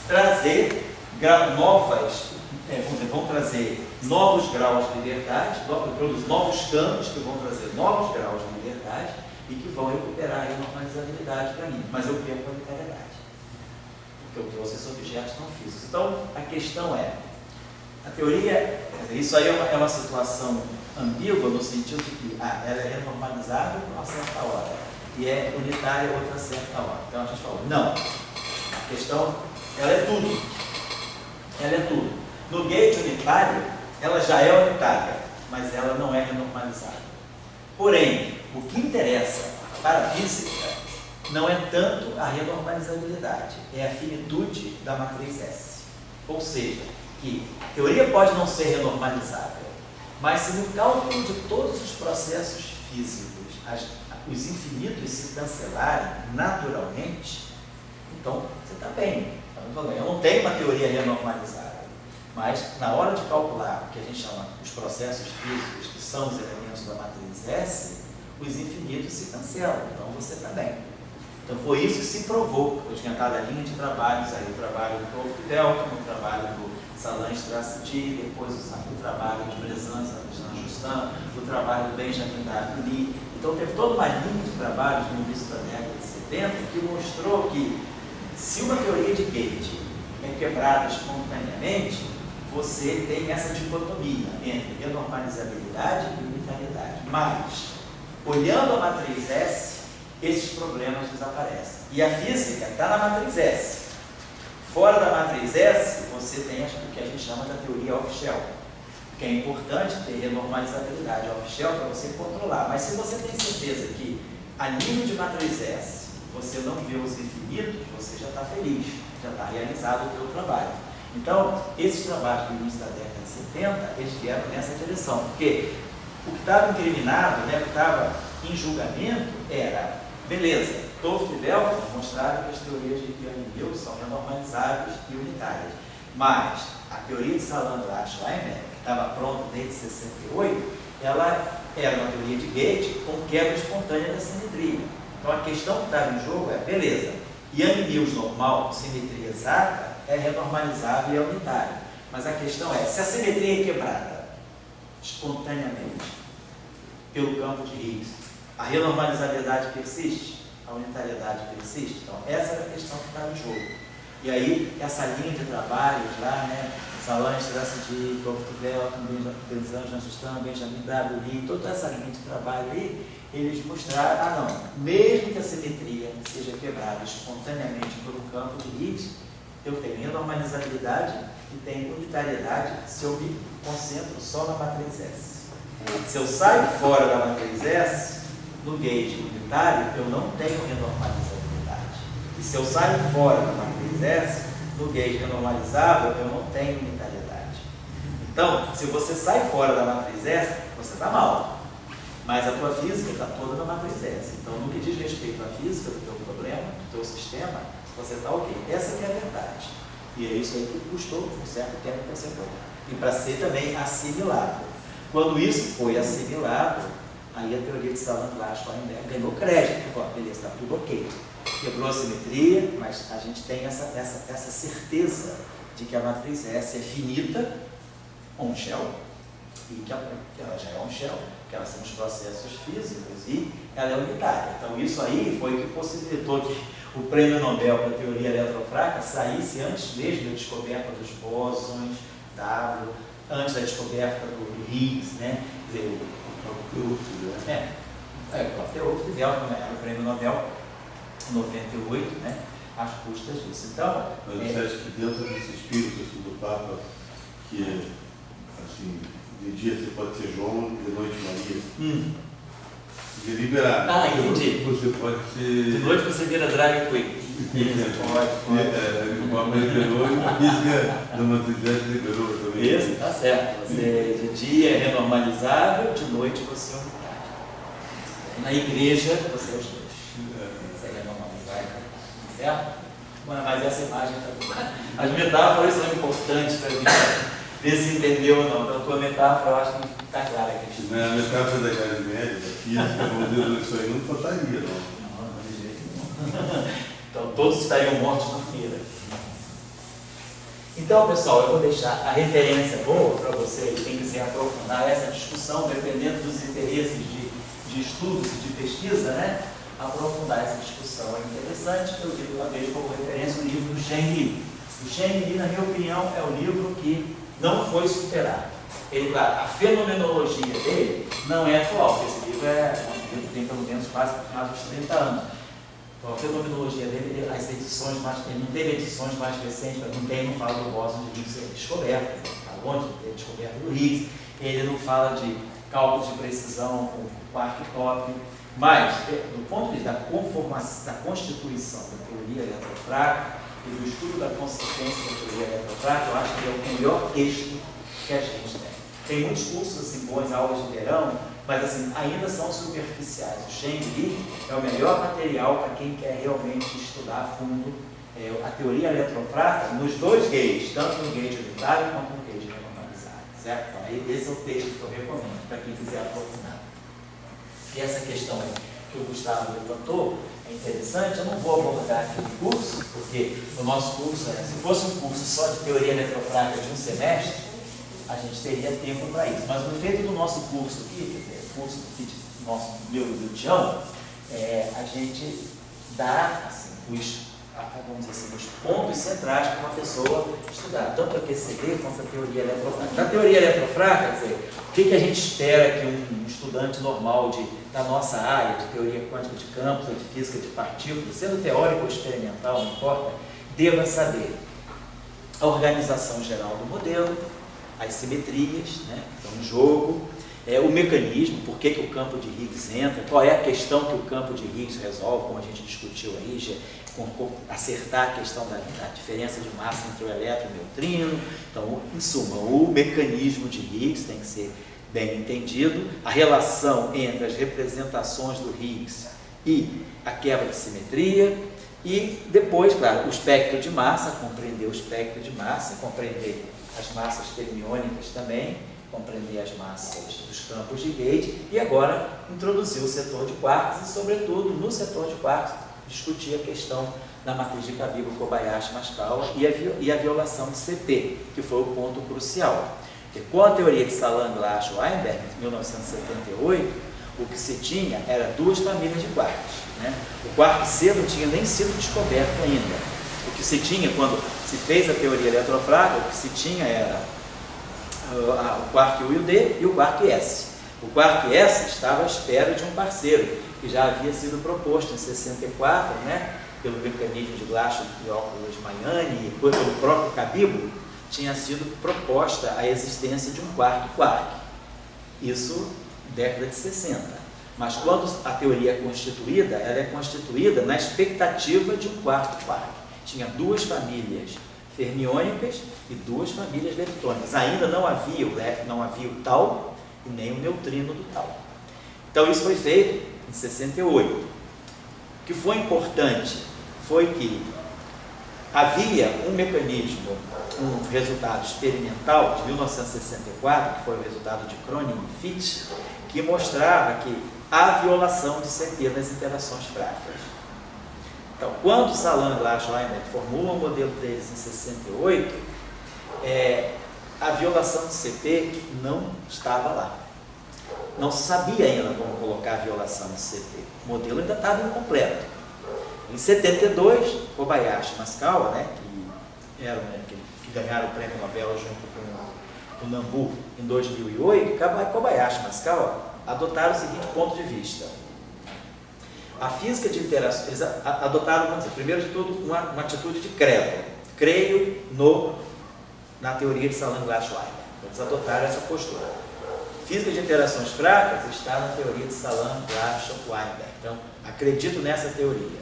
trazer novos graus de liberdade, produzir novos campos que vão trazer novos graus de liberdade e que vão recuperar a renormalizabilidade para mim. Mas eu perco a unitariedade, porque eu trouxe esses objetos não físicos. Então, a questão é, a teoria, isso aí é uma situação ambígua no sentido de que ela é renormalizável a uma certa hora e é unitária a outra certa hora. Então a gente falou, não, a questão, ela é tudo. Ela é tudo. No gauge unitário, ela já é unitária, mas ela não é renormalizável. Porém, o que interessa para a física não é tanto a renormalizabilidade, é a finitude da matriz S. Ou seja, que a teoria pode não ser renormalizável, mas se no cálculo de todos os processos físicos os infinitos se cancelarem naturalmente, então você está bem. Eu não tenho uma teoria renormalizável, mas na hora de calcular o que a gente chama os processos físicos, que são os elementos da matriz S, os infinitos se cancelam, então você está bem. Então foi isso que se provou. Eu tinha cada linha de trabalhos aí, o trabalho do Tolkien Delton, o trabalho do Salan Strassati, depois o trabalho de Brezan Justin, o trabalho do Benjamin Darby. Então teve toda uma linha de trabalhos no início da década de 70 que mostrou que se uma teoria de gauge é quebrada espontaneamente, você tem essa dicotomia entre renormalizabilidade e unitariedade. Mas, olhando a matriz S, esses problemas desaparecem. E a física está na matriz S. Fora da matriz S, você tem o que a gente chama da teoria off-shell, que é importante ter renormalizabilidade off-shell para você controlar. Mas se você tem certeza que a nível de matriz S você não vê os infinitos, você já está feliz, já está realizado o seu trabalho. Então, esses trabalhos do início da década de 70, eles vieram nessa direção, porque o que estava incriminado, né, o que estava em julgamento era, beleza, Toft e Veltman mostraram que as teorias de Young e Mills são renormalizáveis e unitárias, mas a teoria de Salandra-Schweinberg, que estava pronta desde 68, ela era uma teoria de Gate com quebra espontânea da simetria. Então a questão que estava em jogo é, beleza, Young e Mills normal, simetria exata, é renormalizável e é unitária. Mas a questão é, se a simetria é quebrada espontaneamente pelo campo de Higgs, a renormalizabilidade persiste? A unitariedade persiste? Então essa era a questão que estava em jogo. E aí, essa linha de trabalhos lá, né, Salange, Tracidí, Toft e Veltman, Benjamin Justin, Benjamin W. Lee, toda essa linha de trabalho aí, eles mostraram, não, mesmo que a simetria seja quebrada espontaneamente pelo campo de Higgs, eu tenho renormalizabilidade e tenho unitariedade se eu me concentro só na matriz S. Se eu saio fora da matriz S, no gauge unitário, eu não tenho renormalizabilidade. E se eu saio fora da matriz S, no gauge renormalizável, eu não tenho unitariedade. Então, se você sai fora da matriz S, você está mal. Mas a tua física está toda na matriz S. Então, no que diz respeito à física do teu problema, do teu sistema, você está ok. Essa que é a verdade. E é isso aí que custou um certo tempo para ser provado. E para ser também assimilado. Quando isso foi assimilado, aí a teoria de Salandra-Schweinberg ganhou crédito. Porque, beleza, está tudo ok. Quebrou a simetria, mas a gente tem essa certeza de que a matriz S é finita, on-shell, e que ela já é on-shell, que elas são os processos físicos e ela é unitária. Então isso aí foi o que possibilitou que o prêmio Nobel para a teoria eletrofraca saísse antes mesmo da descoberta dos bósons, W, antes da descoberta do Higgs, né? Quer dizer, o próprio Toft e Veltman ganharam o prêmio Nobel em 98, né? Às custas disso. Então, mas você acha que dentro desse espírito assim, do Papa, que assim, de dia você pode ser João, de noite Maria, deliberado. Ah, entendi. Você pode ser. De noite você vira drag queen. Pode. O Papa liberou e a física da matriz liberou também. Isso, tá certo. Você de dia é renormalizável, de noite você é unitário. Na igreja você é os dois. Você é renormalizável, certo? Mas essa imagem está. As metáforas são importantes para a gente ver se entendeu ou não. Então, a tua metáfora eu acho que está clara aqui. Na metáfora da Idade Média, da física, o modelo isso aí não faltaria, não. Não, de jeito nenhum. Então, todos estariam mortos na feira. Então, pessoal, eu vou deixar a referência boa para vocês, quem quiser aprofundar essa discussão, dependendo dos interesses de estudos e de pesquisa, né? Aprofundar essa discussão é interessante. Eu digo uma vez como referência o livro do Cheng Li. O Cheng Li, na minha opinião, é um livro que não foi superado. Ele, claro, a fenomenologia dele não é atual, porque esse livro tem pelo menos quase uns 30 anos. Então, a fenomenologia dele, as edições mais, ele não teve edições mais recentes, não fala do bóson de Higgs ser descoberto, está longe de ter descoberto do Higgs, ele não fala de cálculos de precisão com quark top, mas, do ponto de vista da constituição da teoria eletrofraca e do estudo da consistência da teoria eletrofraca, eu acho que é o melhor texto que a gente tem. Tem muitos cursos assim, bons, aulas de verão, mas assim, ainda são superficiais. O Cheng Li é o melhor material para quem quer realmente estudar a fundo a teoria eletrofraca nos dois gates, tanto no gate unitário quanto no gate renormalizado, certo? Então, esse é o texto que eu recomendo para quem quiser aprofundar. E essa questão aí que o Gustavo levantou é interessante. Eu não vou abordar aqui no curso, porque no nosso curso, se fosse um curso só de teoria eletrofraca de um semestre, a gente teria tempo para isso. Mas no efeito do nosso curso aqui, quer dizer, o curso meu e do Tião, a gente dá assim, vamos dizer assim, os pontos centrais para uma pessoa estudar, tanto a QCD quanto a teoria eletrofraca. Na teoria eletrofraca, quer dizer, o que a gente espera que um estudante normal da nossa área, de teoria quântica de campos ou de física de partículas, sendo teórico ou experimental, não importa, deva saber. a organização geral do modelo, as simetrias, né, que estão em jogo, o mecanismo, por que o campo de Higgs entra, qual é a questão que o campo de Higgs resolve, como a gente discutiu aí, acertar a questão da diferença de massa entre o elétron e o neutrino. Então, em suma, o mecanismo de Higgs tem que ser bem entendido, a relação entre as representações do Higgs e a quebra de simetria, e depois, claro, o espectro de massa, compreender o espectro de massa, compreender as massas fermiônicas também, compreender as massas dos campos de Gauge, e agora introduzir o setor de quarks e, sobretudo, no setor de quarks, discutir a questão da matriz de Cabibbo, Kobayashi, Maskawa e a violação de CP, que foi o ponto crucial. Porque com a teoria de Salang, Glash e Weinberg, em 1978, o que se tinha era duas famílias de quarks, né? O quark C não tinha nem sido descoberto ainda. O que se tinha, quando se fez a teoria eletrofrágil, o que se tinha era o quark U e o D e o quark S. O quark S estava à espera de um parceiro, que já havia sido proposto em 64, né, pelo mecanismo de Glash e Dióclades Mariani e pelo próprio Cabibbo, tinha sido proposta a existência de um quarto quark. Isso década de 60. Mas quando a teoria é constituída, ela é constituída na expectativa de um quarto quark. Tinha duas famílias fermiônicas e duas famílias leptônicas. Ainda não havia o tau e nem o neutrino do tau. Então isso foi feito em 68. O que foi importante foi que havia um mecanismo, um resultado experimental de 1964, que foi o resultado de Cronin e Fitch, que mostrava que há violação de CP nas interações fracas. Então, quando Salang, Glash e Weinberg formulam o modelo deles em 68, a violação de CP não estava lá. Não se sabia ainda como colocar a violação de CP. O modelo ainda estava incompleto. Em 72, Kobayashi e Maskawa, né, que ganharam o prêmio Nobel junto com o Nambu em 2008, Kobayashi e Maskawa adotaram o seguinte ponto de vista. A física de interação, eles adotaram, vamos dizer, primeiro de tudo, uma atitude de credo. Creio na teoria de Salang, Glash e Weinberg. Eles adotaram essa postura. Física de interações fracas está na teoria de Salang, Glash e Weinberg. Então, acredito nessa teoria.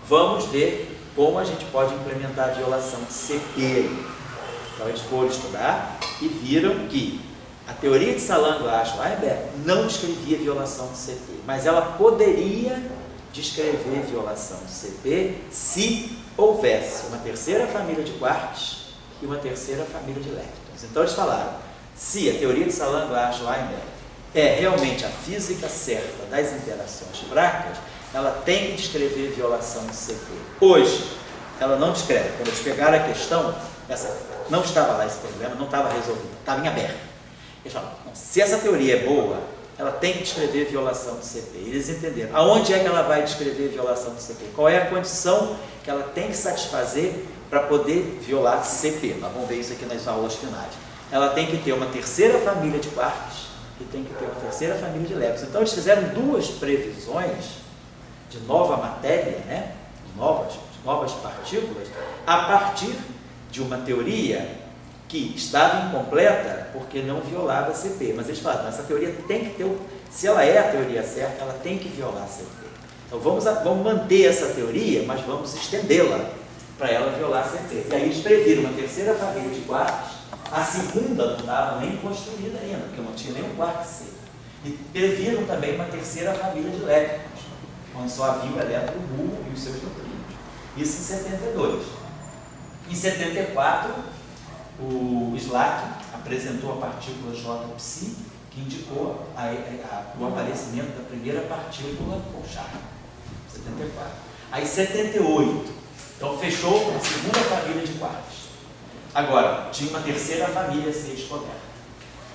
Vamos ver como a gente pode implementar a violação de CP. Então, eles foram estudar e viram que a teoria de Salang, Glash e Weinberg não descrevia violação de CP, mas ela poderia descrever violação de CP se houvesse uma terceira família de quarks e uma terceira família de leptons. Então, eles falaram, se a teoria de Salang, Glash e Weinberg é realmente a física certa das interações fracas, ela tem que descrever violação de CP. Hoje, ela não descreve. Quando eles pegaram a questão, não estava lá esse problema, não estava resolvido, estava em aberto. Eles falam, se essa teoria é boa, ela tem que descrever violação de CP. Eles entenderam. Aonde é que ela vai descrever violação de CP? Qual é a condição que ela tem que satisfazer para poder violar CP? Nós vamos ver isso aqui nas aulas finais. Ela tem que ter uma terceira família de quarks e tem que ter uma terceira família de leptons. Então, eles fizeram duas previsões de nova matéria, né? de novas partículas, a partir de uma teoria que estava incompleta porque não violava a CP. Mas eles falaram, essa teoria tem que ter, se ela é a teoria certa, ela tem que violar a CP. Então vamos manter essa teoria, mas vamos estendê-la para ela violar a CP. E aí eles previram uma terceira família de quarks, a segunda não estava nem construída ainda, porque não tinha nem um quark C. E previram também uma terceira família de leptons, onde só havia o elétron nulo e os seus neutrinos. Isso em 72. Em 74, o Slack apresentou a partícula J-psi, que indicou o aparecimento da primeira partícula com charme. 74. Aí 78. Então fechou a segunda família de quarks. Agora, tinha uma terceira família a ser descoberta.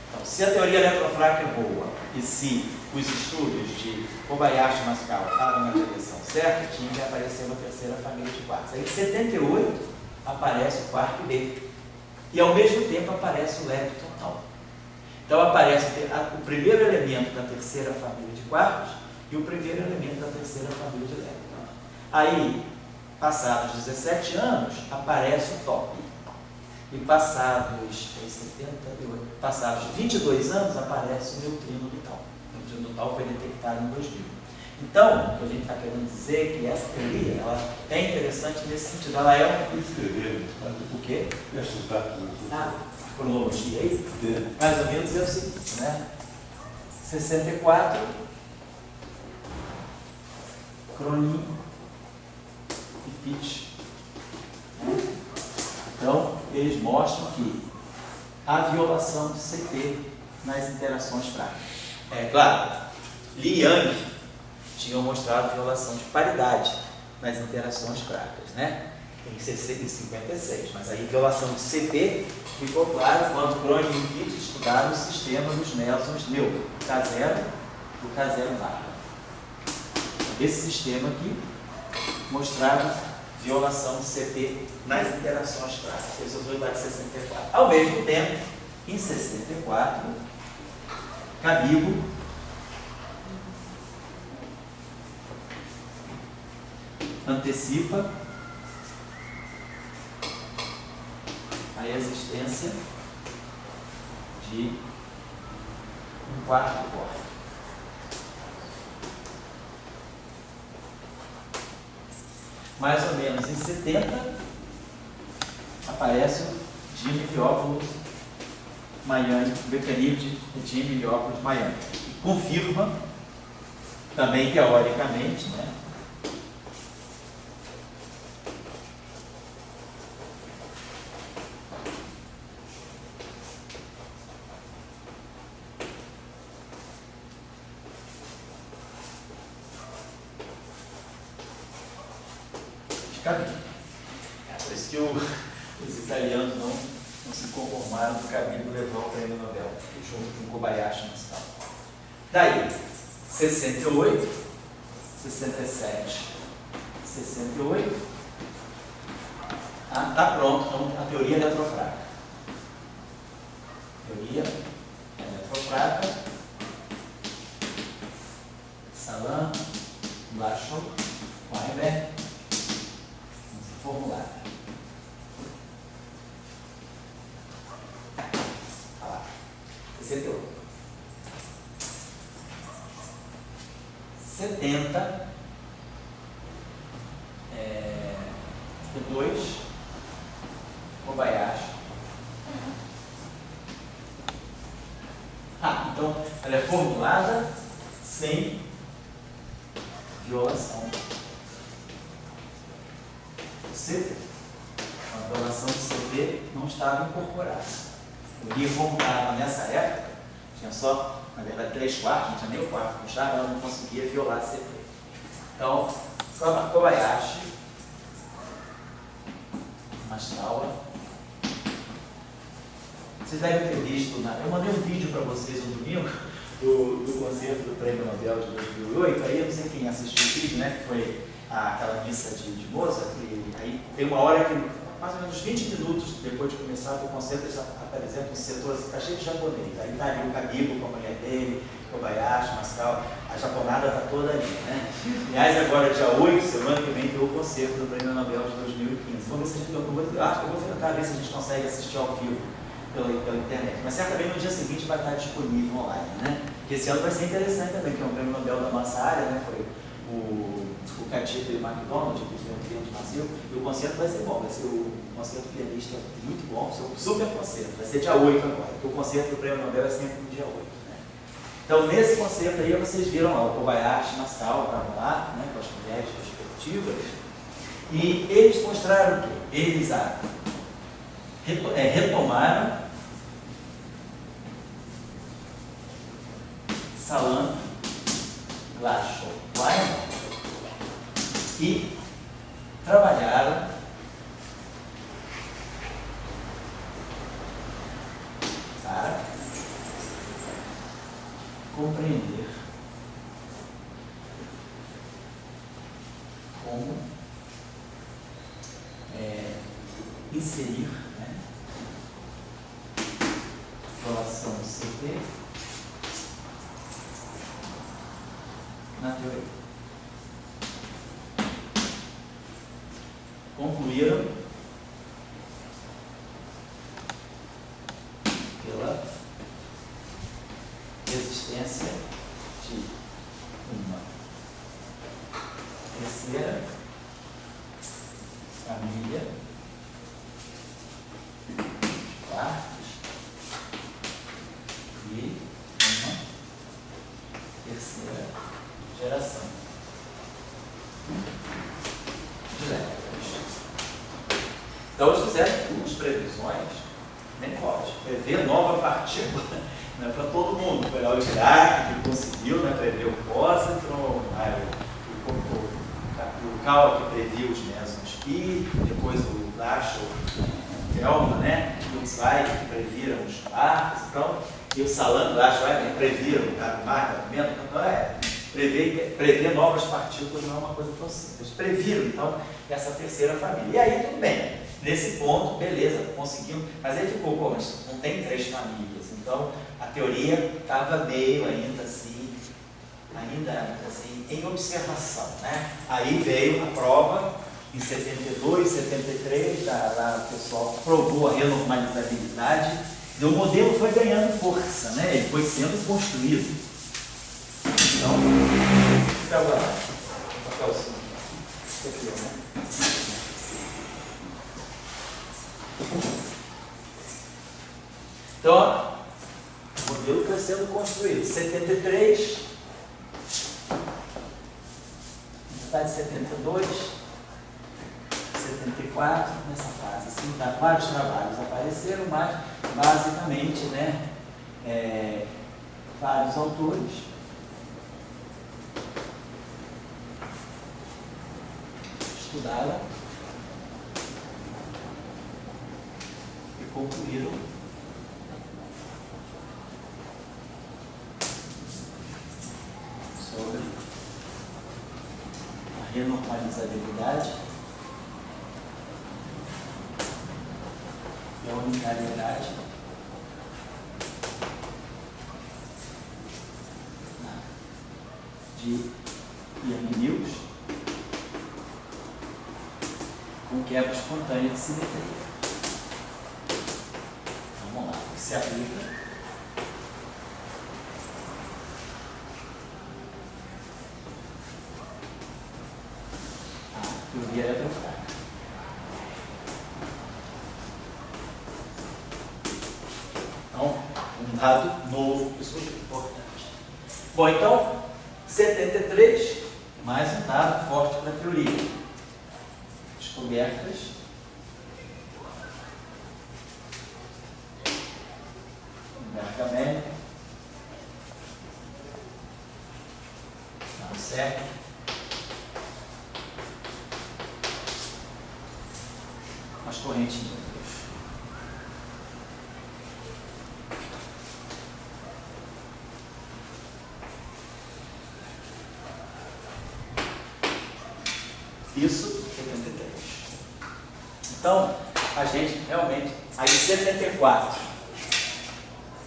Então, se a teoria eletrofraca é boa e se os estudos de Kobayashi e Maskawa estavam na direção certa, tinha que aparecer uma terceira família de quarks. Aí em 78 aparece o quark B. E ao mesmo tempo aparece o lepton tau. Então aparece o primeiro elemento da terceira família de quarks e o primeiro elemento da terceira família de lepton. Aí, passados 17 anos, aparece o top. E passados 22 anos, aparece o neutrino do tal. O neutrino do tal foi detectado em 2000. Então, o que a gente está querendo dizer é que essa teoria ela é interessante nesse sentido. Ela é Escrever, o quê? esses dados. A cronologia aí, mais ou menos é o seguinte, né? 64, Cronin e Pitt. Então, eles mostram que a violação de CP nas interações fracas. É claro, Li e Yang tinham mostrado violação de paridade nas interações fracas, né? Em 56, mas aí violação de CP ficou claro quando Cronin e Pitt estudaram o sistema dos mesons neutros, K0 do K0 barra. Esse sistema aqui mostrava violação de CP nas interações fracas. Esse é o resultado de 64. Ao mesmo tempo, em 64, Cabibo antecipa a existência de um quarto corpo. Mais ou menos em 70, aparece o Dimitriópolis Miami, o mecanismo de Dimitriópolis Miami. Confirma, também teoricamente, né, é por isso que os italianos não se conformaram do Cabibo levar o prêmio Nobel, junto com Kobayashi e tal. Daí, 68, 67, 68, está pronto, então, a teoria eletrofraca. Teoria eletrofraca, Salam, Blashow, Weinberg, formulário. Olha lá. 68. 70. Depois, Kobayashi. Então, ela é formulada sem violação. A violação do CP não estava incorporada. O livro formulava nessa época, tinha só, na verdade, 3/4, não tinha nem o quarto puxado, ela não conseguia violar CP. Então, Kobayashi, Mastawa, vocês devem ter visto, eu mandei um vídeo para vocês no domingo do concerto do Prêmio Nobel de 2008, aí eu não sei quem assistiu o vídeo, né, que foi aquela missa de Mozart, e aí tem uma hora que, mais ou menos 20 minutos depois de começar o concerto, eles apresentam um setor assim, está cheio de japonês. Aí está ali o Cabibo com a mulher dele, Kobayashi, Mascal, a japonada está toda ali, né? Aliás, agora, dia 8, semana que vem, tem o concerto do Prêmio Nobel de 2015. Vamos ver se a gente, eu vou tentar ver se a gente consegue assistir ao vivo pela internet. Mas certamente no dia seguinte vai estar disponível online, né? Porque esse ano vai ser interessante também, que é um Prêmio Nobel da nossa área, né? Foi o Catito e o McDonald, que tiveram cliente macio, e o concerto vai ser bom, vai ser o concerto pianista muito bom, vai ser um super concerto, vai ser dia 8 agora, porque o concerto do Prêmio Nobel é sempre no dia 8. Né? Então, nesse concerto aí, vocês viram lá, o Kobayashi e Mastal estavam lá, né, com as mulheres respectivas, e eles mostraram o quê? Eles retomaram Salam, Glashow, Weinberg, e trabalharam para compreender como inserir, né, violação do CP na teoria. Concluíram terceira família, quartos e uma terceira geração de lépricos. Então, eles fizeram duas previsões, nem pode, prever nova partícula, não é para todo mundo. Foi lá o Iraque que conseguiu, né, prever o pósitron, o Cal que previu os mesons pi, depois o Lacho, o Kelma, né, e o Zweig que previram os quartos, então, e o Salan, o Lacho, previram o Carumar, então prever novas partículas não é uma coisa tão simples. Eles previram, então, essa terceira família. E aí, tudo bem. Nesse ponto, beleza, conseguimos. Mas aí ficou, pô, mas não tem 3 famílias. Então, a teoria estava meio ainda assim, em observação, né? Aí veio a prova, em 72, 73, lá o pessoal provou a renormalizabilidade, e o modelo foi ganhando força, né? Ele foi sendo construído. Então, fica agora, o papelzinho. Aqui, né? Então, o modelo foi sendo construído. 73, metade de 72, 74, nessa fase. Assim, vários trabalhos apareceram, mas basicamente, né, vários autores estudaram e concluíram sobre a renormalizabilidade e a unitariedade de Ian Mills com quebra espontânea de simetria. Vamos lá, o que se aplica a teoria eletrofrágil. Então, um dado novo, isso é importante. Bom, então, 73, mais um dado forte para a teoria. Descobertas em Gargamel, não certo, as correntes neutras. Isso, 73. Então, a gente realmente, aí 74.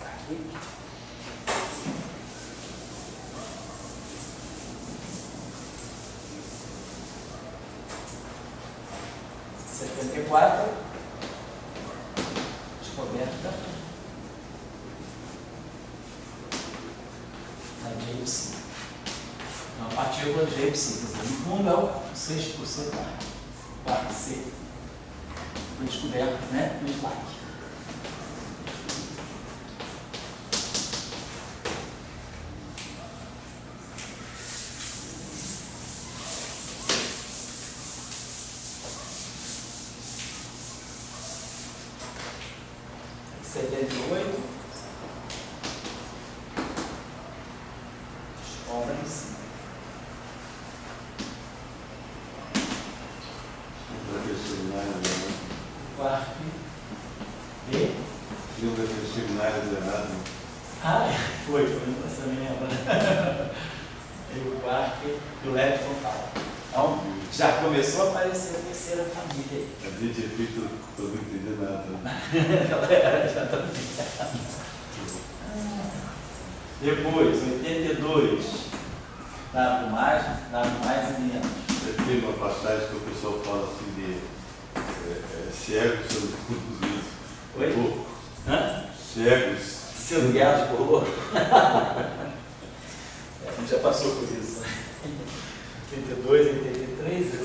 Aqui. Descoberta da J-psi. Uma partícula J-psi, quer dizer, no fundo é o 6% quarto C. Foi descoberto, né, no slide. Começou a aparecer a terceira família aí. A gente é feito para não entender nada. Galera, já está Depois, 82. Dado mais e menos. Tem uma passagem que o pessoal fala assim de cegos sendo conduzidos. Oi? Hã? Cegos. Sendo guiados por louco. A gente já passou por isso. 82 e 83.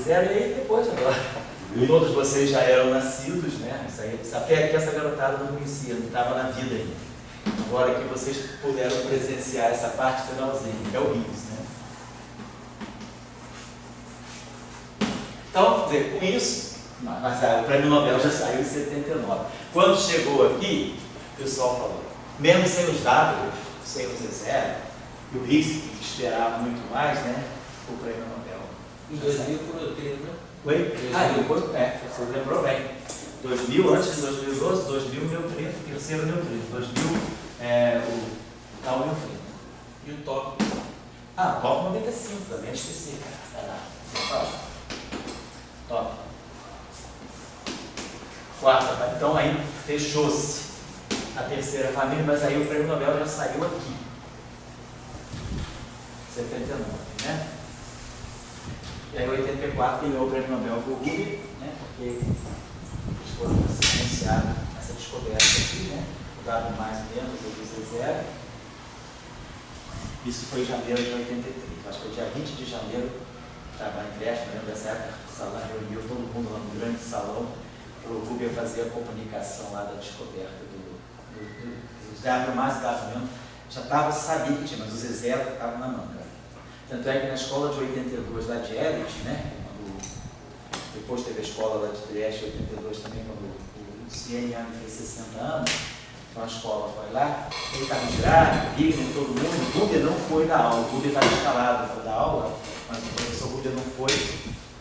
fizeram, e aí depois agora. Todos vocês já eram nascidos, né? Isso aí, até que essa garotada não conhecia, não estava na vida ainda. Agora que vocês puderam presenciar essa parte finalzinha, que é o Rios, né? Então, quer dizer, com isso, mas o Prêmio Nobel já saiu em 79. Quando chegou aqui, o pessoal falou, mesmo sem os W, sem o Zezé, e o Higgs, que esperava muito mais, né? O Prêmio Nobel. Em 2000 foi o termo, né? Oi? Depois, você lembrou bem. 2000, antes de 2012, 2000 neutrino, terceiro neutrino. 2000, o tal neutrino. E o top? Top 95 também, esqueci, cara. Top. Quarta, então aí fechou-se a terceira família, mas aí o Prêmio Nobel já saiu aqui. 79, né? E aí em 84 ganhou o Prêmio Nobel por Rubio, né? Porque eles foram anunciados essa descoberta aqui, né? O W mais menos, o Z0. Isso foi em janeiro de 83. Acho que foi dia 20 de janeiro, estava em creche, me lembro dessa época, o salão reuniu todo mundo lá no grande salão para o Rubio fazer a comunicação lá da descoberta dos W mais e W menos. Já sabia que tinha, mas o Z0 estava na manga. Tanto é que na escola de 82 lá de Elite, né? Depois teve a escola lá de Trieste, 82 também, quando o CNN fez 60 anos, então a escola foi lá, ele estava grave, Wigner, todo mundo, o Rubio não foi da aula, o Rubio estava escalado para dar aula, mas o professor Rubio não foi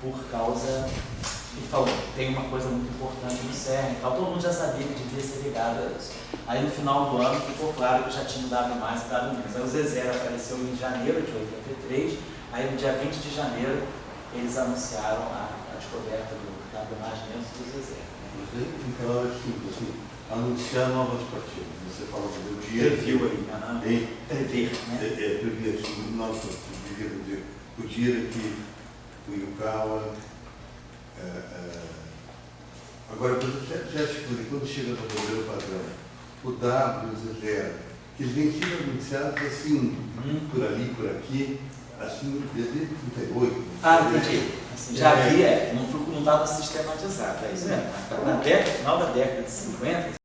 por causa, ele falou, tem uma coisa muito importante no CERN e tal, todo mundo já sabia que devia ser ligado a isso. Aí no final do ano ficou claro que já tinha W mais e W menos. Aí o Z0 apareceu em janeiro de 83, aí no dia 20 de janeiro eles anunciaram a descoberta do W mais menos do Z0. Em palavras simples, assim, anunciar novas partidas. Você falou do dia. Previu aí, prever, né? Prever, novas partidas. O dia que o Yukawa. Agora, já expliquei, quando chega no modelo padrão, o W e o Z0, que eles vêm sendo anunciados assim, por ali, por aqui, assim, desde 38. Entendi. Assim, já havia, não estava sistematizado, é isso mesmo. No final da década de 50,